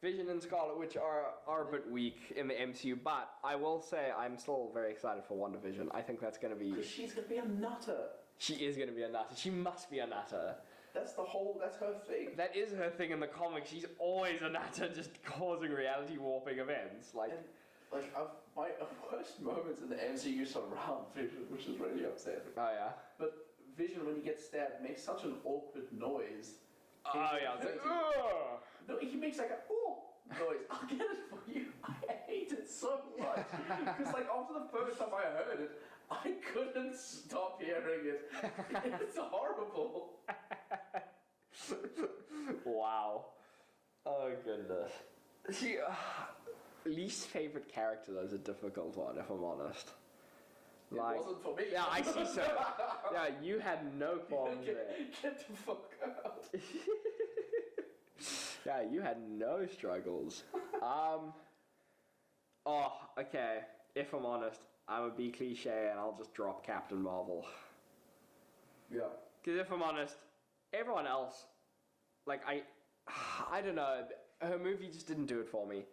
Vision and Scarlet Witch are a bit weak in the MCU, but I will say I'm still very excited for WandaVision. I think that's going to be... Because she's going to be a nutter. She is going to be a nutter. She must be a nutter. That's her thing. That is her thing in the comics. She's always a nutter, just causing reality warping events. My worst moments in the MCU surround Vision, which is really upsetting. Oh yeah. But Vision, when he gets stabbed, makes such an awkward noise. Oh yeah. It's like, ugh. No, he makes like a noise. I'll get it for you. I hate it so much because like after the first time I heard it, I couldn't stop hearing it. It's horrible. Wow. Oh goodness. See, least favorite character though is a difficult one, if I'm honest. It wasn't for me. Yeah, I see so. Yeah, you had no problems there. Get the fuck out. Yeah, you had no struggles. Oh, okay. If I'm honest, I'm a be cliche and I'll just drop Captain Marvel. Yeah. Because if I'm honest, everyone else, like I don't know, her movie just didn't do it for me.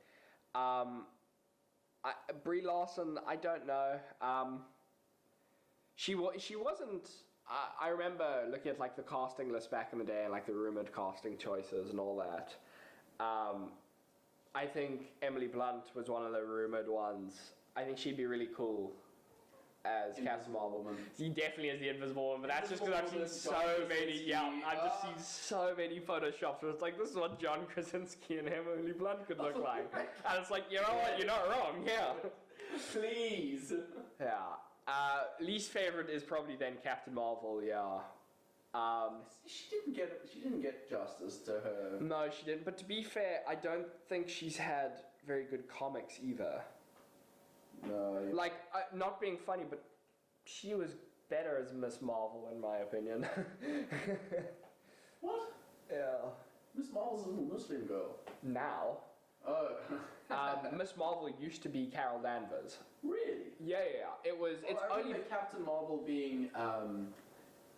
Brie Larson, I don't know. She wasn't. I remember looking at like the casting list back in the day and like the rumored casting choices and all that. I think Emily Blunt was one of the rumored ones. I think she'd be really cool as Captain Marvel. She definitely is the Invisible Woman, but that's just because I've seen so many. Yeah, I've just seen so many photoshops where it's like, this is what John Krasinski and Emily Blunt could look like, and it's like, you know what, you're not wrong. Yeah, Please. yeah. Least favorite is probably then Captain Marvel. Yeah. She didn't get justice to her. No, she didn't. But to be fair, I don't think she's had very good comics either. No. Yeah. Like, not being funny, but she was better as Miss Marvel, in my opinion. What? Yeah. Miss Marvel's a little Muslim girl. Now. Oh. Miss Marvel used to be Carol Danvers. Really? Yeah. It was. Well, it's I only remember Captain Marvel being.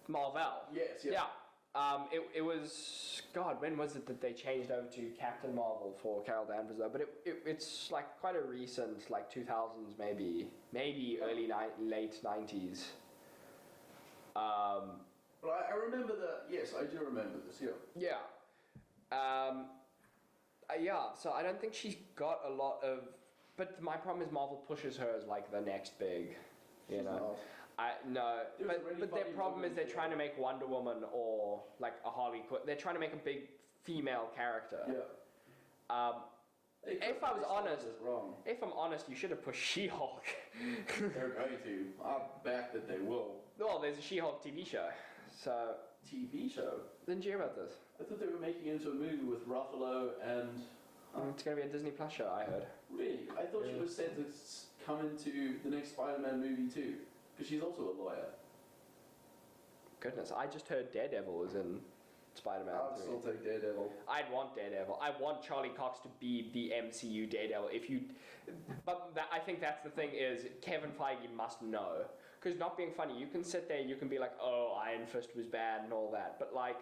Marvel. Yes. Yeah. Yeah. It was. God, when was it that they changed over to Captain Marvel for Carol Danvers though? But it's like quite a recent, like 2000s maybe late 90s. But I remember that. Yes, I do remember this. Yeah. Yeah. Yeah. So I don't think she's got a lot of. But my problem is Marvel pushes her as like the next big, you know. No, but their problem is they're trying to make Wonder Woman or like a Harley Quinn. They're trying to make a big female character. Yeah. If I'm honest, you should have pushed She-Hulk. They're going to. I bet that they will. Well, there's a She-Hulk TV show. So. TV show? Didn't you hear about this? I thought they were making it into a movie with Ruffalo and. It's going to be a Disney Plus show, I heard. Really? I thought she was set to come into the next Spider-Man movie too. Because she's also a lawyer. Goodness, I just heard Daredevil was in Spider-Man 3. I'd still take Daredevil. I'd want Daredevil. I want Charlie Cox to be the MCU Daredevil. I think that's the thing is Kevin Feige must know. Because not being funny, you can sit there and you can be like, oh, Iron Fist was bad and all that. But like,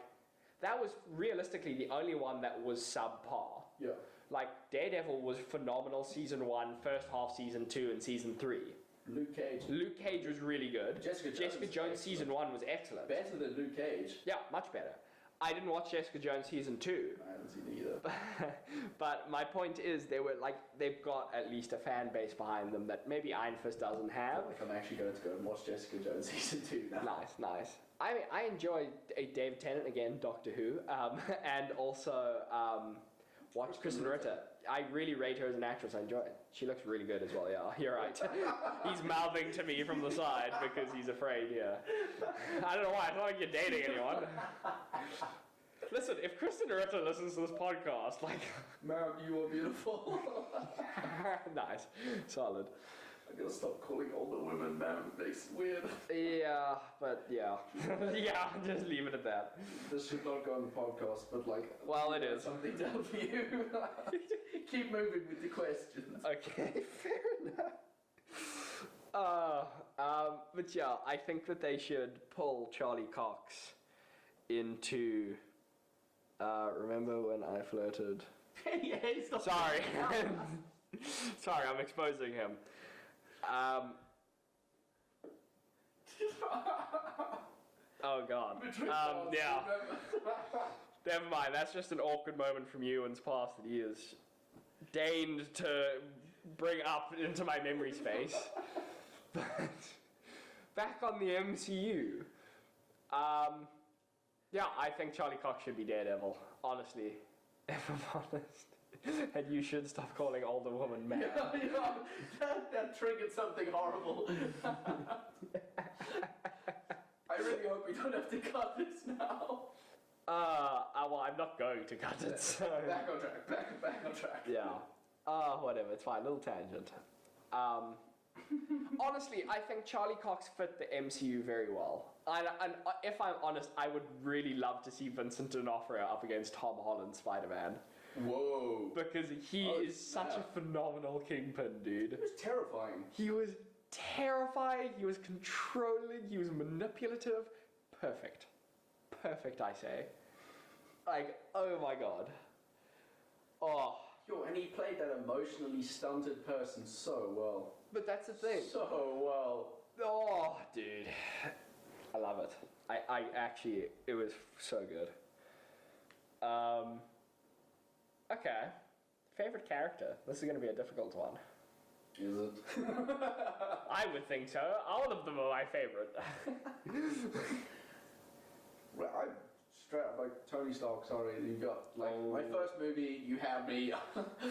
that was realistically the only one that was subpar. Yeah. Like, Daredevil was phenomenal season 1, first half season 2, and season 3. Luke Cage was really good. Jessica Jones season 1 was excellent. Better than Luke Cage. Yeah, much better. I didn't watch Jessica Jones season 2. I haven't seen it either. But my point is, they've got at least a fan base behind them that maybe Iron Fist doesn't have. Like I'm actually going to go and watch Jessica Jones season 2 now. Nice. I mean, I enjoy David Tennant again, Doctor Who, and also watch Kristen Ritter. I really rate her as an actress. I enjoy it. She looks really good as well. Yeah, you're right. He's mouthing to me from the side because he's afraid. Yeah. I don't know why. It's not like you're dating anyone. Listen, if Kristen Ritter listens to this podcast, like, Ma'am, you are beautiful. nice, solid. I'm gonna stop calling older women ma'am. It makes it weird. Yeah, but yeah, yeah. Just leave it at that. This should not go on the podcast, but like, well, it is something down for you. Keep moving with the questions. Okay, fair enough. But yeah, I think that they should pull Charlie Cox into. Remember when I flirted? Yeah, stop. Sorry. Sorry, I'm exposing him. Oh God. Yeah. Never mind. That's just an awkward moment from Ewan's past that he has deigned to bring up into my memory space. But back on the MCU. Yeah, I think Charlie Cox should be Daredevil. Honestly, if I'm honest. And you should stop calling older woman man. Yeah, that triggered something horrible. I really hope we don't have to cut this now. Well, I'm not going to cut it. So. Back on track. Back on track. Yeah. Whatever. It's fine. Little tangent. Honestly, I think Charlie Cox fit the MCU very well. And if I'm honest, I would really love to see Vincent D'Onofrio up against Tom Holland's Spider-Man. Whoa. Because he is such a phenomenal Kingpin, dude. It was terrifying. He was terrifying, he was controlling, he was manipulative. Perfect. Perfect, I say. Like, oh my god. Oh. Yo, and he played that emotionally stunted person so well. But that's the thing. So well. Oh, dude. I love it. I actually, it was so good. Okay. Favorite character? This is going to be a difficult one. Is it? I would think so. All of them are my favorite. Well, I'm straight up like Tony Stark, sorry. You got, like, my first movie, you had me.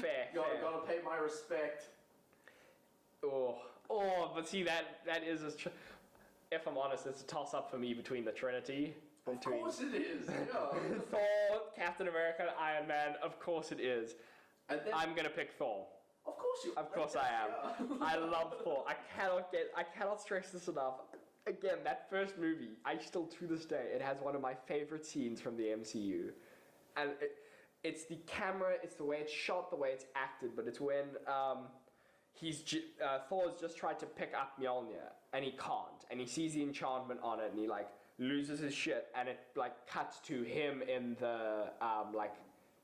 Fair. Gotta pay my respect. But see, that is if I'm honest, it's a toss-up for me between the Trinity. Of course it is, yeah. Thor, Captain America, and Iron Man, of course it is. And then, I'm gonna pick Thor. of course you. Of course I am. Yeah. I love Thor. I cannot stress this enough. Again, that first movie, I still to this day, it has one of my favorite scenes from the MCU. And it's the camera, it's the way it's shot, the way it's acted, but it's when Thor's just tried to pick up Mjolnir, and he can't, and he sees the enchantment on it, and he like loses his shit, and it like cuts to him in the like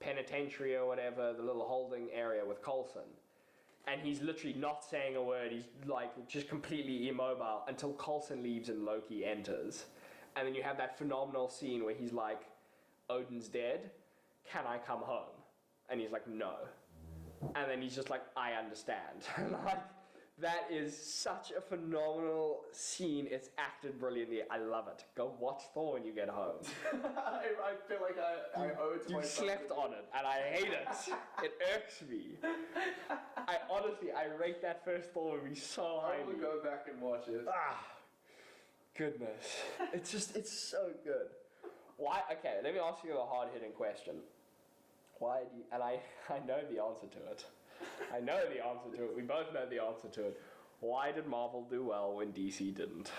penitentiary or whatever, the little holding area with Coulson. And he's literally not saying a word, he's like just completely immobile until Coulson leaves and Loki enters. And then you have that phenomenal scene where he's like, Odin's dead, can I come home? And he's like, no. And then he's just like, I understand. Like, that is such a phenomenal scene. It's acted brilliantly. I love it. Go watch Thor when you get home. I feel like I owe it to You myself. slept on it, and I hate it. It irks me. I rate that first Thor movie so highly. I will go back and watch it. Goodness. It's so good. Why? Okay, let me ask you a hard-hitting question. Why do you, and I know the answer to it. I know the answer to it. We both know the answer to it. Why did Marvel do well when DC didn't?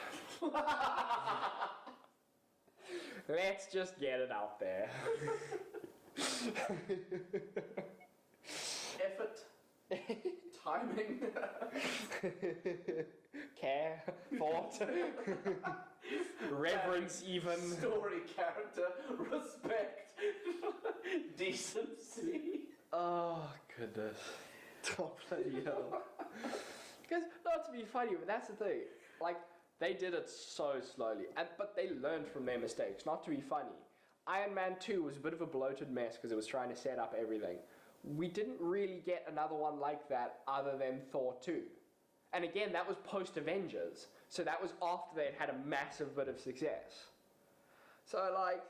Let's just get it out there. Effort. Timing. Care. Thought. Reverence even. Story, character, respect, decency. Oh, goodness. Oh, bloody hell. Because, not to be funny, but that's the thing. Like, they did it so slowly, but they learned from their mistakes. Not to be funny. Iron Man 2 was a bit of a bloated mess because it was trying to set up everything. We didn't really get another one like that other than Thor 2. And again, that was post-Avengers. So that was after they had a massive bit of success. So, like,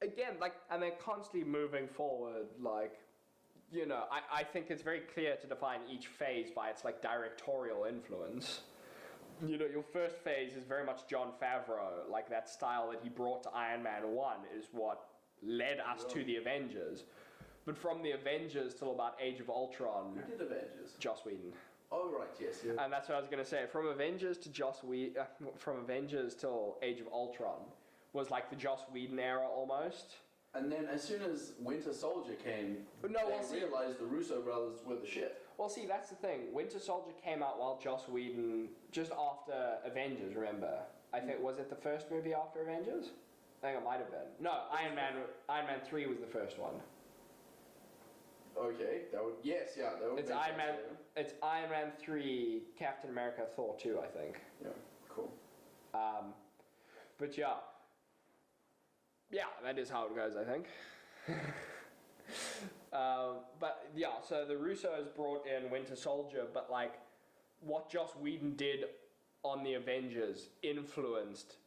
again, like, and they're constantly moving forward, like, you know, I think it's very clear to define each phase by its, like, directorial influence. You know, your first phase is very much Jon Favreau, like, that style that he brought to Iron Man 1 is what led us to the Avengers. But from the Avengers till about Age of Ultron... Who did Avengers? Joss Whedon. Oh, right, yes, yeah. And that's what I was going to say. From Avengers to from Avengers till Age of Ultron was like the Joss Whedon era almost. And then as soon as Winter Soldier came, they realized the Russo brothers were the shit. Well, see, that's the thing. Winter Soldier came out while Joss Whedon, just after Avengers, remember? I think, was it the first movie after Avengers? I think it might have been. No, Iron Man 3 was the first one. Okay, that would, yes, yeah, that would It's make Iron sense, Man. yeah. It's Iron Man 3, Captain America, Thor 2, I think. Yeah, cool. But yeah, that is how it goes, I think. But yeah, so the Russos brought in Winter Soldier, but like what Joss Whedon did on the Avengers influenced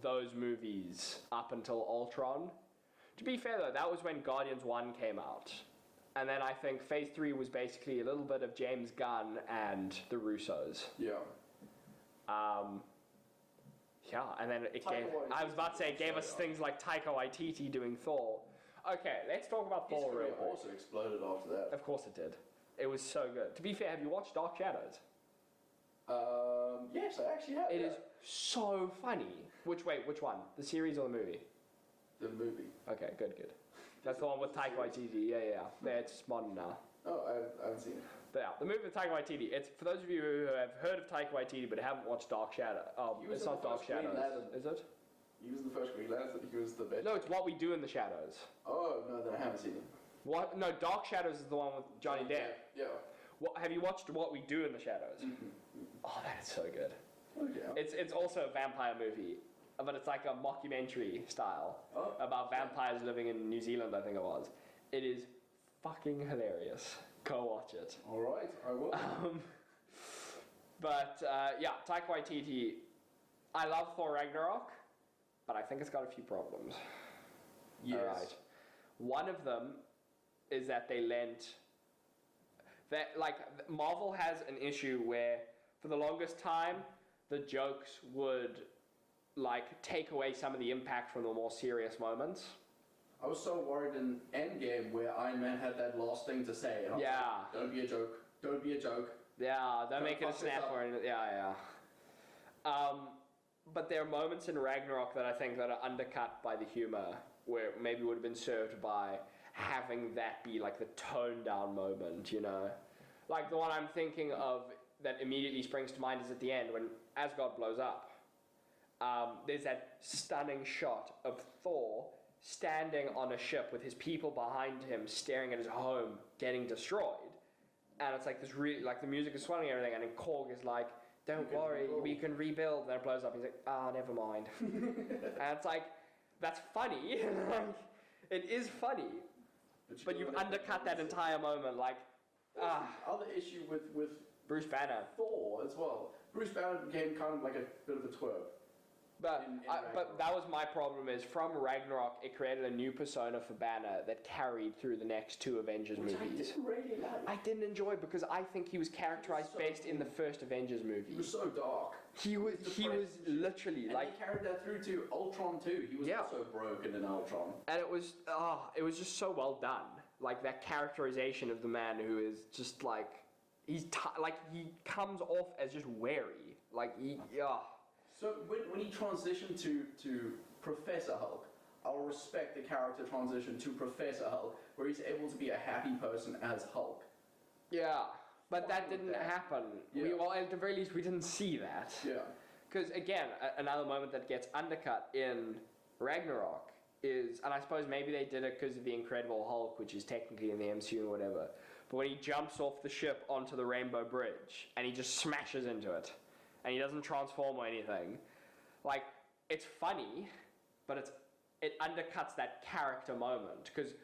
those movies up until Ultron. To be fair though, that was when Guardians 1 came out. And then I think Phase 3 was basically a little bit of James Gunn and the Russos. Yeah. Yeah, and then it gave... I was about to say, it gave us things like Taika Waititi doing Thor. Okay, let's talk about Thor real quick. Also exploded after that. Of course it did. It was so good. To be fair, have you watched Dark Shadows? Yes, I actually have. It is so funny. Which one? The series or the movie? The movie. Okay, good. That's the one with Taika Waititi. Yeah. It's modern now. Oh, I haven't seen it. But yeah, the movie with Taika Waititi. It's for those of you who have heard of Taika Waititi but haven't watched Dark Shadow. It's not Dark Shadows, is it? He was the first Green Lantern. He was the best. No, it's What We Do in the Shadows. Oh no, then I haven't seen it. What? No, Dark Shadows is the one with Johnny Depp. Yeah. Have you watched What We Do in the Shadows? Oh, that is so good. Okay. It's also a vampire movie, but it's like a mockumentary style about vampires living in New Zealand, I think it was. It is fucking hilarious. Go watch it. All right, I will. But Taika Waititi, I love Thor Ragnarok, but I think it's got a few problems. Yes. All right. One of them is that they lent... Marvel has an issue where, for the longest time, the jokes would, take away some of the impact from the more serious moments. I was so worried in Endgame where Iron Man had that last thing to say. And I was like, don't be a joke. Don't be a joke. Yeah, don't make it a snap or anything. Yeah. But there are moments in Ragnarok that I think that are undercut by the humor, where maybe would have been served by having that be like the toned down moment, you know? Like the one I'm thinking of that immediately springs to mind is at the end when Asgard blows up. There's that stunning shot of Thor standing on a ship with his people behind him, staring at his home getting destroyed. And it's like this really, like the music is swelling and everything, and then Korg is like, don't worry, we can rebuild. And then it blows up. He's like, never mind. And it's like, that's funny. It is funny. But you've undercut that entire moment. Other issue with Bruce Banner. Thor as well. Bruce Banner became kind of like a bit of a twerp. But that was my problem is from Ragnarok, it created a new persona for Banner that carried through the next two Avengers movies. I didn't really like. I didn't enjoy it because I think he was characterized best in the first Avengers movie. He was so dark. He was literally and they carried that through to Ultron too. He was also broken in Ultron. And it was just so well done. Like that characterization of the man who is just like he comes off as just wary. So when he transitioned to Professor Hulk, I'll respect the character transition to Professor Hulk, where he's able to be a happy person as Hulk. Yeah, but that didn't happen. Yeah. At the very least, we didn't see that. Yeah. Because again, another moment that gets undercut in Ragnarok is, and I suppose maybe they did it because of the Incredible Hulk, which is technically in the MCU or whatever, but when he jumps off the ship onto the Rainbow Bridge, and he just smashes into it, and he doesn't transform or anything, it's funny, but it undercuts that character moment, because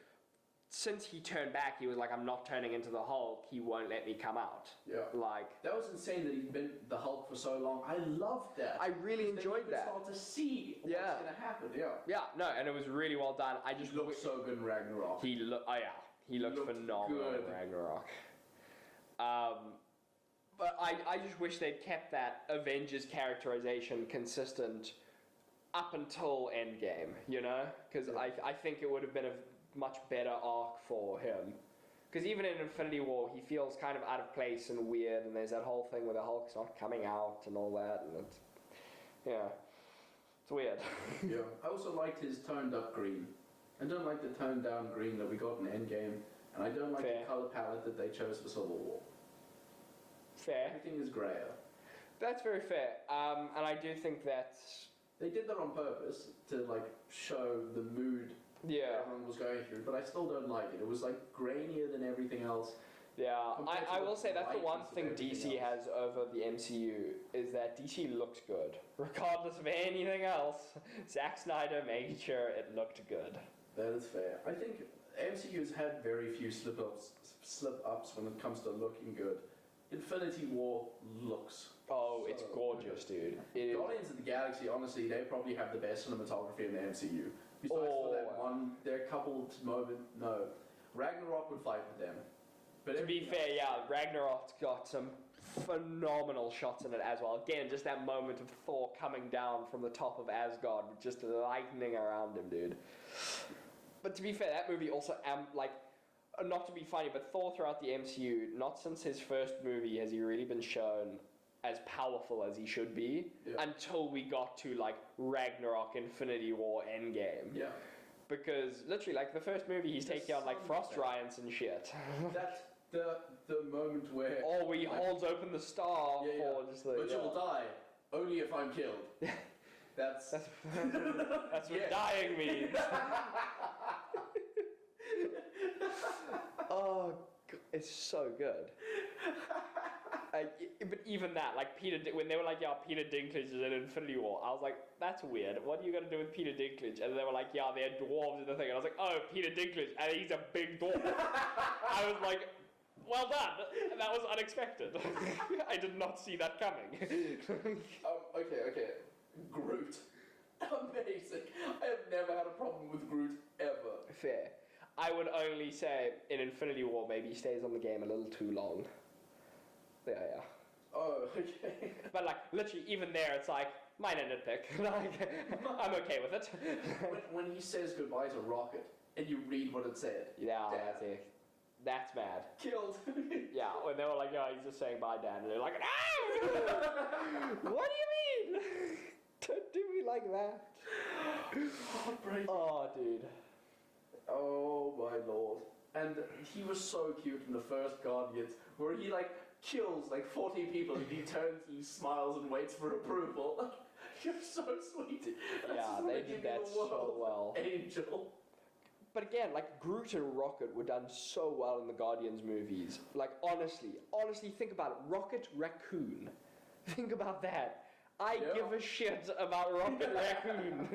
since he turned back, he was like, I'm not turning into the Hulk, he won't let me come out. Yeah. That was insane that he'd been the Hulk for so long. I loved that. I really enjoyed that. Start to see what's going to happen, Yeah, no, and it was really well done. He looked so good in Ragnarok. He looked phenomenal in Ragnarok. But I just wish they'd kept that Avengers characterization consistent up until Endgame, you know? Because I think it would have been a much better arc for him. Because even in Infinity War, he feels kind of out of place and weird, and there's that whole thing where the Hulk's not coming out and all that, and it's weird. Yeah, I also liked his toned up green. I don't like the toned down green that we got in Endgame, and I don't like the color palette that they chose for Civil War. Fair. Everything is grayer. That's very fair. And I do think that they did that on purpose to show the mood everyone was going through, but I still don't like it. It was grainier than everything else. Yeah, I will say that's the one thing DC has over the MCU is that DC looks good, regardless of anything else. Zack Snyder made sure it looked good. That is fair. I think MCU's had very few slip-ups when it comes to looking good. Infinity War looks it's gorgeous, dude. Guardians of the Galaxy, honestly, they probably have the best cinematography in the MCU. Besides for that one, their coupled moment, no. Ragnarok would fight with them. But to be fair, Ragnarok's got some phenomenal shots in it as well. Again, just that moment of Thor coming down from the top of Asgard with just lightning around him, dude. But to be fair, that movie also, not to be funny, but Thor throughout the MCU, not since his first movie has he really been shown as powerful as he should be until we got to Ragnarok, Infinity War, Endgame. Yeah. Because literally, like the first movie, he's taking on like frost giants and shit. That's the moment where. Or he holds open the star for just like. But you will die only if I'm killed. That's what dying means. Oh, it's so good. But even that, like when they were like, Peter Dinklage is in Infinity War, I was like, that's weird. What are you gonna do with Peter Dinklage? And they were like, they're dwarves in the thing. And I was like, oh, Peter Dinklage, and he's a big dwarf. I was like, well done. That was unexpected. I did not see that coming. Okay. Groot. Amazing. I have never had a problem with Groot ever. Fair. I would only say in Infinity War maybe he stays on the game a little too long. Yeah. Oh, okay. But like literally even there it's like minor nitpick. Like I'm okay with it. when he says goodbye to Rocket and you read what it said. Yeah, that's it. That's mad. Killed. Yeah, when they were like, he's just saying bye, Dad, and they're like, ah! What do you mean? Don't do me like that. Heartbreaking. Oh, dude. Oh my lord. And he was so cute in the first Guardians, where he like kills like 40 people and he turns, he smiles and waits for approval. You're so sweet. They did that so well. Angel. But again, like Groot and Rocket were done so well in the Guardians movies. Like honestly, think about it. Rocket Raccoon. Think about that. I give a shit about Rocket Raccoon.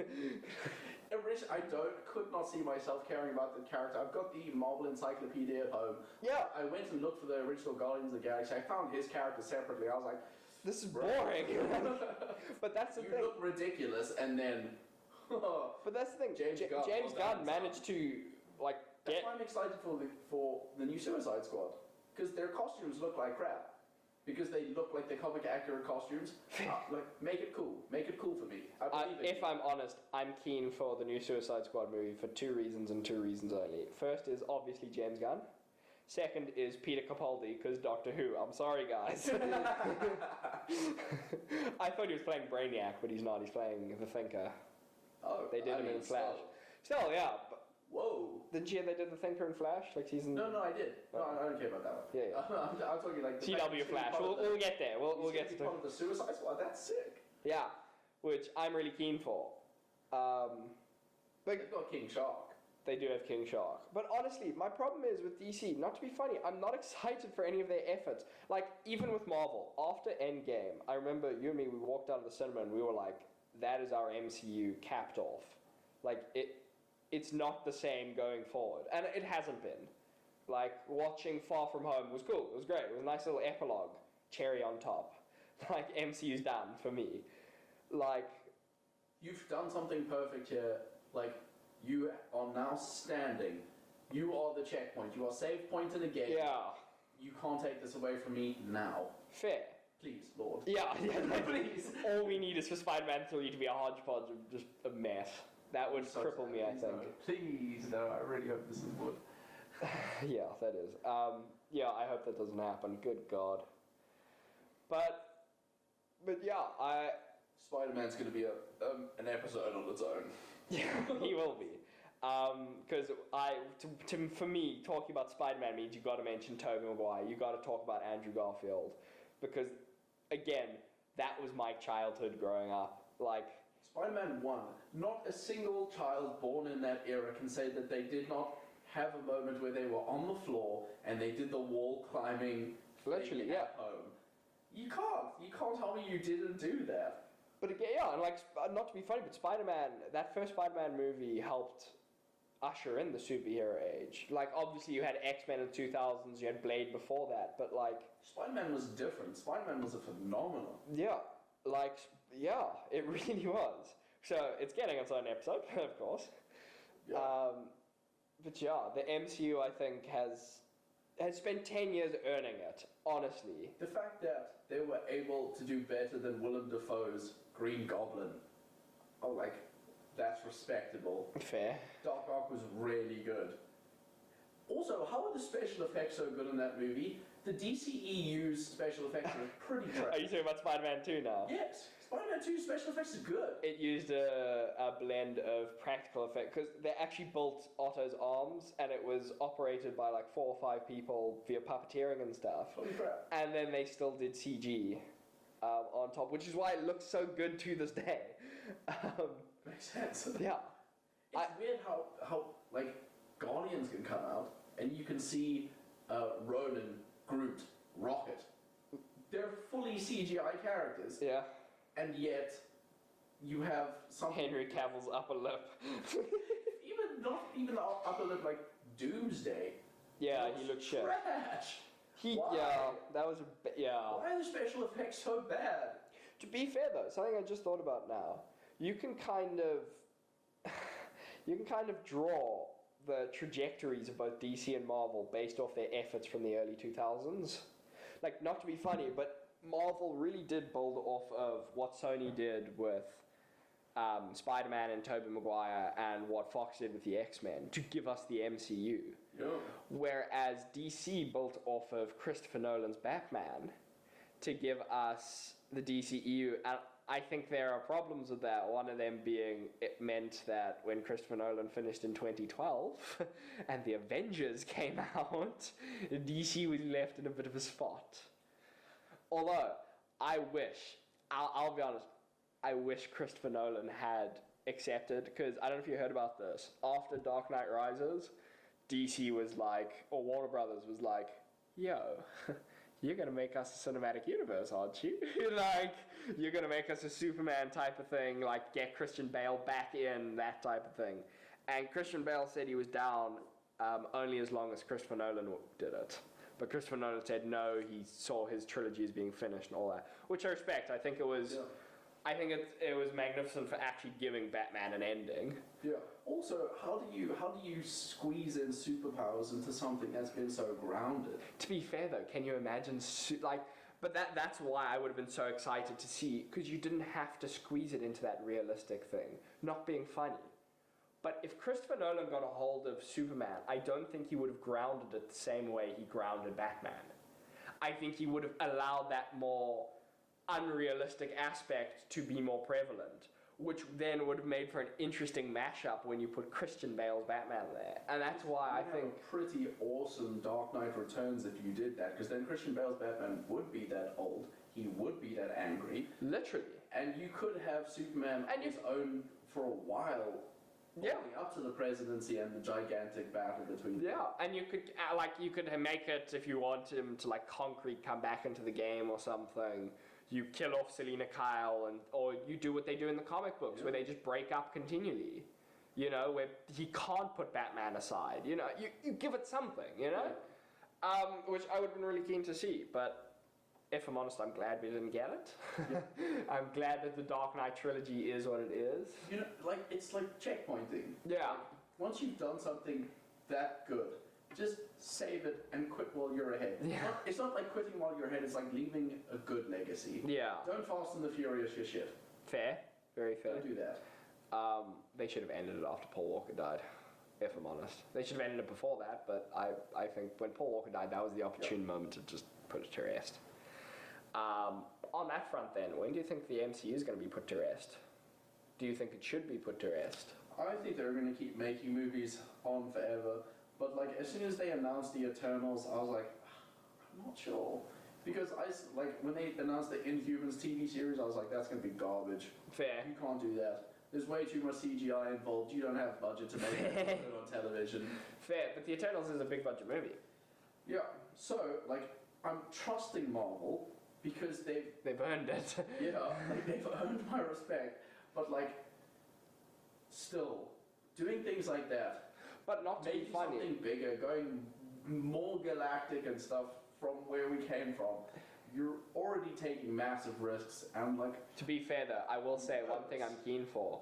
I could not see myself caring about the character. I've got the Marvel Encyclopedia at home. Yeah. I went and looked for the original Guardians of the Galaxy. I found his character separately. I was like, this is boring. But that's the thing. You look ridiculous, and then. But that's the thing. James Gunn managed to like That's why I'm excited for the new Suicide Squad, because their costumes look like crap. Because they look like the comic accurate costumes. Like, make it cool. Make it cool for me. I believe in if I'm honest, I'm keen for the new Suicide Squad movie for two reasons and two reasons only. First is obviously James Gunn. Second is Peter Capaldi, because Doctor Who. I'm sorry, guys. I thought he was playing Brainiac, but he's not. He's playing the Thinker. Oh, they did him in Flash. Still, yeah. But whoa. Didn't you hear they did the Thinker in Flash? Like season... No, I did. No, I don't care about that one. Yeah. I'm talking like... CW Flash. We'll get there. We'll get to... part of the Suicide Squad. That's sick. Yeah. Which I'm really keen for. They've got King Shark. They do have King Shark. But honestly, my problem is with DC, not to be funny, I'm not excited for any of their efforts. Like, even with Marvel, after Endgame, I remember you and me, we walked out of the cinema and we were like, that is our MCU capped off. Like, it's not the same going forward. And it hasn't been. Like, watching Far From Home was cool. It was great. It was a nice little epilogue. Cherry on top. Like, MCU's done for me. Like... You've done something perfect here. Like, you are now standing. You are the checkpoint. You are save point in the game. Yeah. You can't take this away from me now. Fair. Please, Lord. Yeah, please. All we need is for Spider-Man 3 to be a hodgepodge of just a mess. That would cripple me, I think. No. Please, no. I really hope this is wood. Yeah, that is. Yeah, I hope that doesn't happen. Good God. But yeah, Spider-Man's going to be an episode on its own. Yeah, he will be. Because for me, talking about Spider-Man means you got to mention Tobey Maguire. You got to talk about Andrew Garfield, because again, that was my childhood growing up. Like Spider-Man 1. Not a single child born in that era can say that they did not have a moment where they were on the floor and they did the wall climbing. Literally, yeah. At home. You can't tell me you didn't do that. But again, yeah, and like, not to be funny, but Spider-Man, that first Spider-Man movie helped usher in the superhero age. Like, obviously you had X-Men in the 2000s, you had Blade before that, but like... Spider-Man was different. Spider-Man was a phenomenon. Yeah, like, yeah, it really was. So, it's getting its own episode, of course. Yeah. But yeah, the MCU, I think, has spent 10 years earning it, honestly. The fact that they were able to do better than Willem Dafoe's Green Goblin, that's respectable. Fair. Doc Ock was really good. Also, how are the special effects so good in that movie? The DCEU's special effects are pretty trash. Are you talking about Spider-Man 2 now? Yes. Spider-Man 2 special effects are good. It used a blend of practical effect because they actually built Otto's arms and it was operated by like 4 or 5 people via puppeteering and stuff. Holy crap. And then they still did CG on top, which is why it looks so good to this day. Makes sense. Yeah. It's weird how like Guardians can come out and you can see Ronan, Groot, Rocket. They're fully CGI characters. Yeah. And yet you have something Henry Cavill's upper lip. not even the upper lip, like Doomsday. Yeah, he looked shit. Trash. Yeah, that was yeah. Why are the special effects so bad? To be fair though, something I just thought about now. You can kind of draw the trajectories of both DC and Marvel based off their efforts from the early 2000s. Like, not to be funny, but Marvel really did build off of what Sony did with Spider-Man and Tobey Maguire and what Fox did with the X-Men to give us the MCU. Yeah. Whereas DC built off of Christopher Nolan's Batman to give us the DCEU. And I think there are problems with that. One of them being it meant that when Christopher Nolan finished in 2012 and the Avengers came out, DC was left in a bit of a spot. Although, I wish, I'll be honest, I wish Christopher Nolan had accepted, because I don't know if you heard about this. After Dark Knight Rises, DC was like, or Warner Brothers was like, yo, you're going to make us a cinematic universe, aren't you? Like, you're going to make us a Superman type of thing, like get Christian Bale back in, that type of thing. And Christian Bale said he was down only as long as Christopher Nolan did it. But Christopher Nolan said no, he saw his trilogy as being finished and all that, which I respect. I think it was... Yeah. I think it was magnificent for actually giving Batman an ending. Yeah. Also, how do you squeeze in superpowers into something that's been so grounded? To be fair, though, can you imagine But that's why I would have been so excited to see, because you didn't have to squeeze it into that realistic thing, not being funny. But if Christopher Nolan got a hold of Superman, I don't think he would have grounded it the same way he grounded Batman. I think he would have allowed that more unrealistic aspect to be more prevalent, which then would have made for an interesting mashup when you put Christian Bale's Batman there. And that's why I think... a pretty awesome Dark Knight Returns if you did that, because then Christian Bale's Batman would be that old, he would be that angry. Literally. And you could have Superman on his own for a while, leading up to the presidency and the gigantic battle between them. And you could make it, if you want him to concrete come back into the game or something. You kill off Selina Kyle, or you do what they do in the comic books, where they just break up continually. You know, where he can't put Batman aside. You know, you give it something, you know? Yeah. Which I would have been really keen to see, but if I'm honest, I'm glad we didn't get it. Yeah. I'm glad that the Dark Knight trilogy is what it is. You know, it's like checkpointing. Yeah. Once you've done something that good, just save it and quit while you're ahead. Yeah. It's not like quitting while you're ahead, it's like leaving a good legacy. Yeah. Don't Fast and the Furious your shit. Fair. Very fair. Don't do that. They should have ended it after Paul Walker died, if I'm honest. They should have ended it before that, but I think when Paul Walker died, that was the opportune moment to just put it to rest. On that front then, when do you think the MCU is going to be put to rest? Do you think it should be put to rest? I think they're going to keep making movies on forever. But as soon as they announced the Eternals, I was like, I'm not sure. Because when they announced the Inhumans TV series, I was like, that's going to be garbage. Fair. You can't do that. There's way too much CGI involved. You don't have budget to make it on television. Fair, but the Eternals is a big budget movie. Yeah. So, I'm trusting Marvel because they've earned it. Yeah, they've earned my respect. But still, doing things like that. But not to be funny. Something bigger, going more galactic and stuff from where we came from. You're already taking massive risks, and To be fair though, I will say one thing I'm keen for.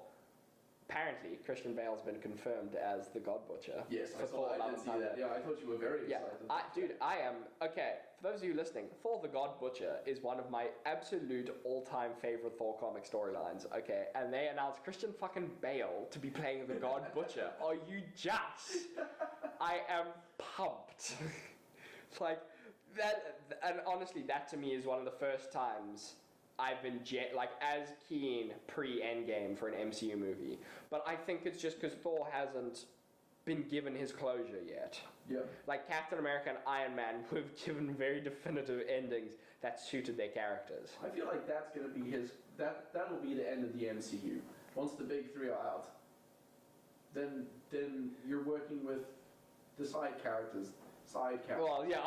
Apparently, Christian Bale's been confirmed as the God Butcher. Yes, I did see that. Yeah, I thought you were very excited. I am. Okay, for those of you listening, Thor the God Butcher is one of my absolute all-time favorite Thor comic storylines, okay? And they announced Christian fucking Bale to be playing the God Butcher. Are you just? I am pumped. It's that, and honestly, that to me is one of the first times I've been as keen pre-Endgame for an MCU movie. But I think it's just because Thor hasn't been given his closure yet. Yeah. Like Captain America and Iron Man were given very definitive endings that suited their characters. I feel like that's gonna be that'll be the end of the MCU. Once the big three are out, then you're working with the side characters. Well, yeah,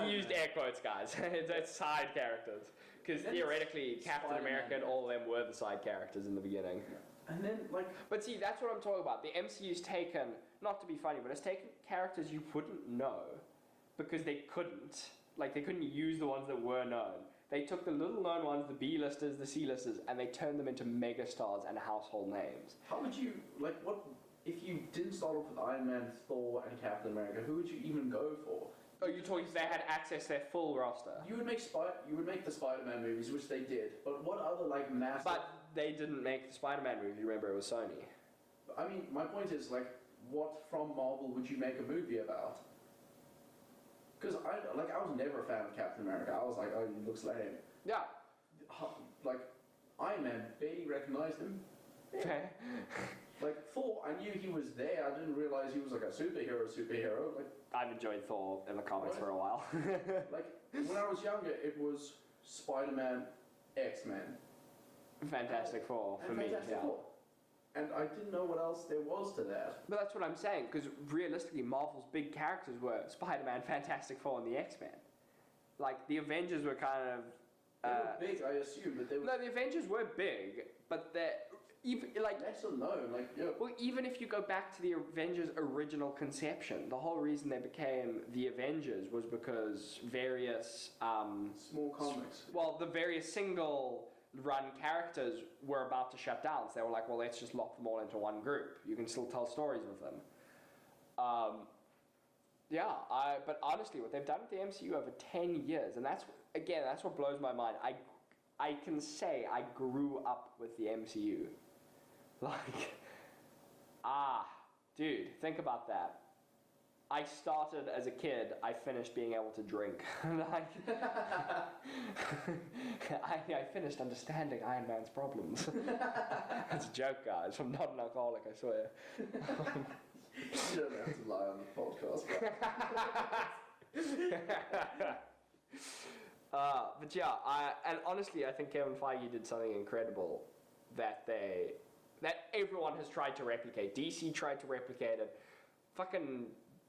he used air quotes, guys. It's side characters. Because theoretically, Captain America and all of them were the side characters in the beginning. And then, But see, that's what I'm talking about. The MCU's taken, not to be funny, but it's taken characters you wouldn't know because they couldn't. Like, they couldn't use the ones that were known. They took the little known ones, the B-listers, the C-listers, and they turned them into megastars and household names. How would you, what, if you didn't start off with Iron Man, Thor, and Captain America, who would you even go for? Oh, you're talking they had access to their full roster. You would make the Spider-Man movies, which they did, but what other, massive... But they didn't make the Spider-Man movie, remember, it was Sony. I mean, my point is, what from Marvel would you make a movie about? Because I was never a fan of Captain America. I was like, oh, he looks lame. Yeah. Iron Man, barely recognized him. Okay. Thor, I knew he was there. I didn't realize he was a superhero. I've enjoyed Thor in the comics for a while. When I was younger, it was Spider-Man, X-Men. Fantastic Four for me. Fantastic Four. And I didn't know what else there was to that. But that's what I'm saying, because realistically, Marvel's big characters were Spider-Man, Fantastic Four, and the X-Men. The Avengers were kind of... They were big, I assume, but they were... No, the Avengers were big, but they're... Even, lesser known, yeah. Well, even if you go back to the Avengers' original conception, the whole reason they became the Avengers was because various... small comics. Well, the various single-run characters were about to shut down, so they were like, well, let's just lock them all into one group. You can still tell stories with them. But honestly, what they've done with the MCU over 10 years, and that's what blows my mind. I can say I grew up with the MCU. Dude, think about that. I started as a kid, I finished being able to drink. I finished understanding Iron Man's problems. That's a joke, guys. I'm not an alcoholic, I swear. You don't have to lie on the podcast. But yeah, and honestly, I think Kevin Feige did something incredible that everyone has tried to replicate. DC tried to replicate it. Fucking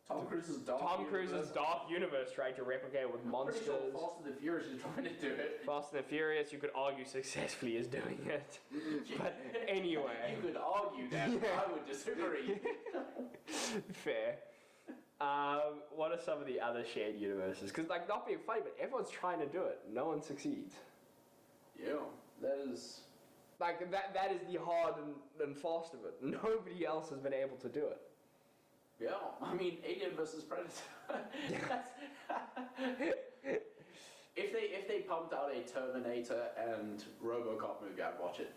Tom Cruise's Dark Universe tried to replicate with monsters. Pretty sure Fast and the Furious is trying to do it. Fast and the Furious, you could argue successfully is doing it. But anyway. You could argue that, yeah. I would disagree. Fair. What are some of the other shared universes? Because, not being funny, but everyone's trying to do it. No one succeeds. Yeah, that is... that is the hard and fast of it. Nobody else has been able to do it. Yeah, I mean, Alien vs. Predator. If they pumped out a Terminator and RoboCop movie, I'd watch it.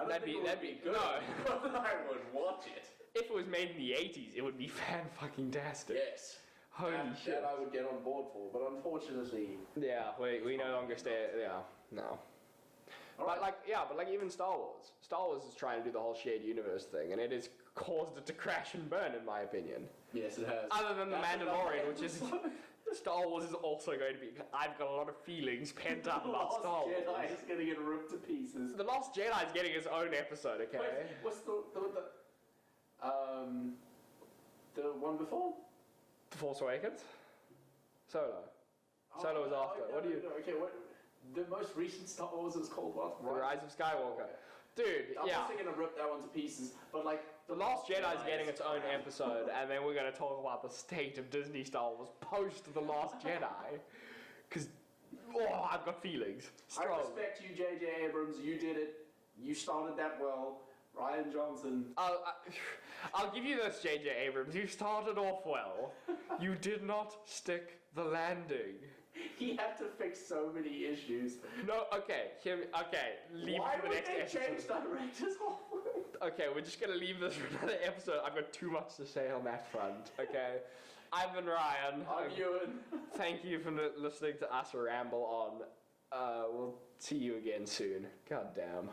That'd be good. No, I would watch it. If it was made in the 80s, it would be fan-fucking-tastic. Yes. Holy shit. That I would get on board for, but unfortunately... Yeah, we no longer stay... Yeah, no. But even Star Wars. Star Wars is trying to do the whole shared universe thing, and it has caused it to crash and burn, in my opinion. Yes, it has. Other than The Mandalorian, which is... Star Wars is also going to be... I've got a lot of feelings pent up about Star Wars. The Last Jedi is going to get ripped to pieces. The Last Jedi is getting its own episode, okay? Wait, what's the one before? The Force Awakens? Solo. Solo was after. No, what do you... Okay, the most recent Star Wars is called what? The Rise of Skywalker. Dude, I'm also going to rip that one to pieces, but The Last Jedi is getting its own episode, and then we're going to talk about the state of Disney Star Wars post The Last Jedi. Because, I've got feelings. Strong. I respect you, J.J. Abrams. You did it. You started that well. Rian Johnson. I'll give you this, J.J. Abrams. You started off well. You did not stick the landing. He had to fix so many issues. No, okay. Leave Why it for the next episode. Why would they change directors halfway? Okay, we're just going to leave this for another episode. I've got too much to say on that front, okay? I've been Ryan. I'm Ewan. Thank you for listening to us ramble on We'll see you again soon. God damn.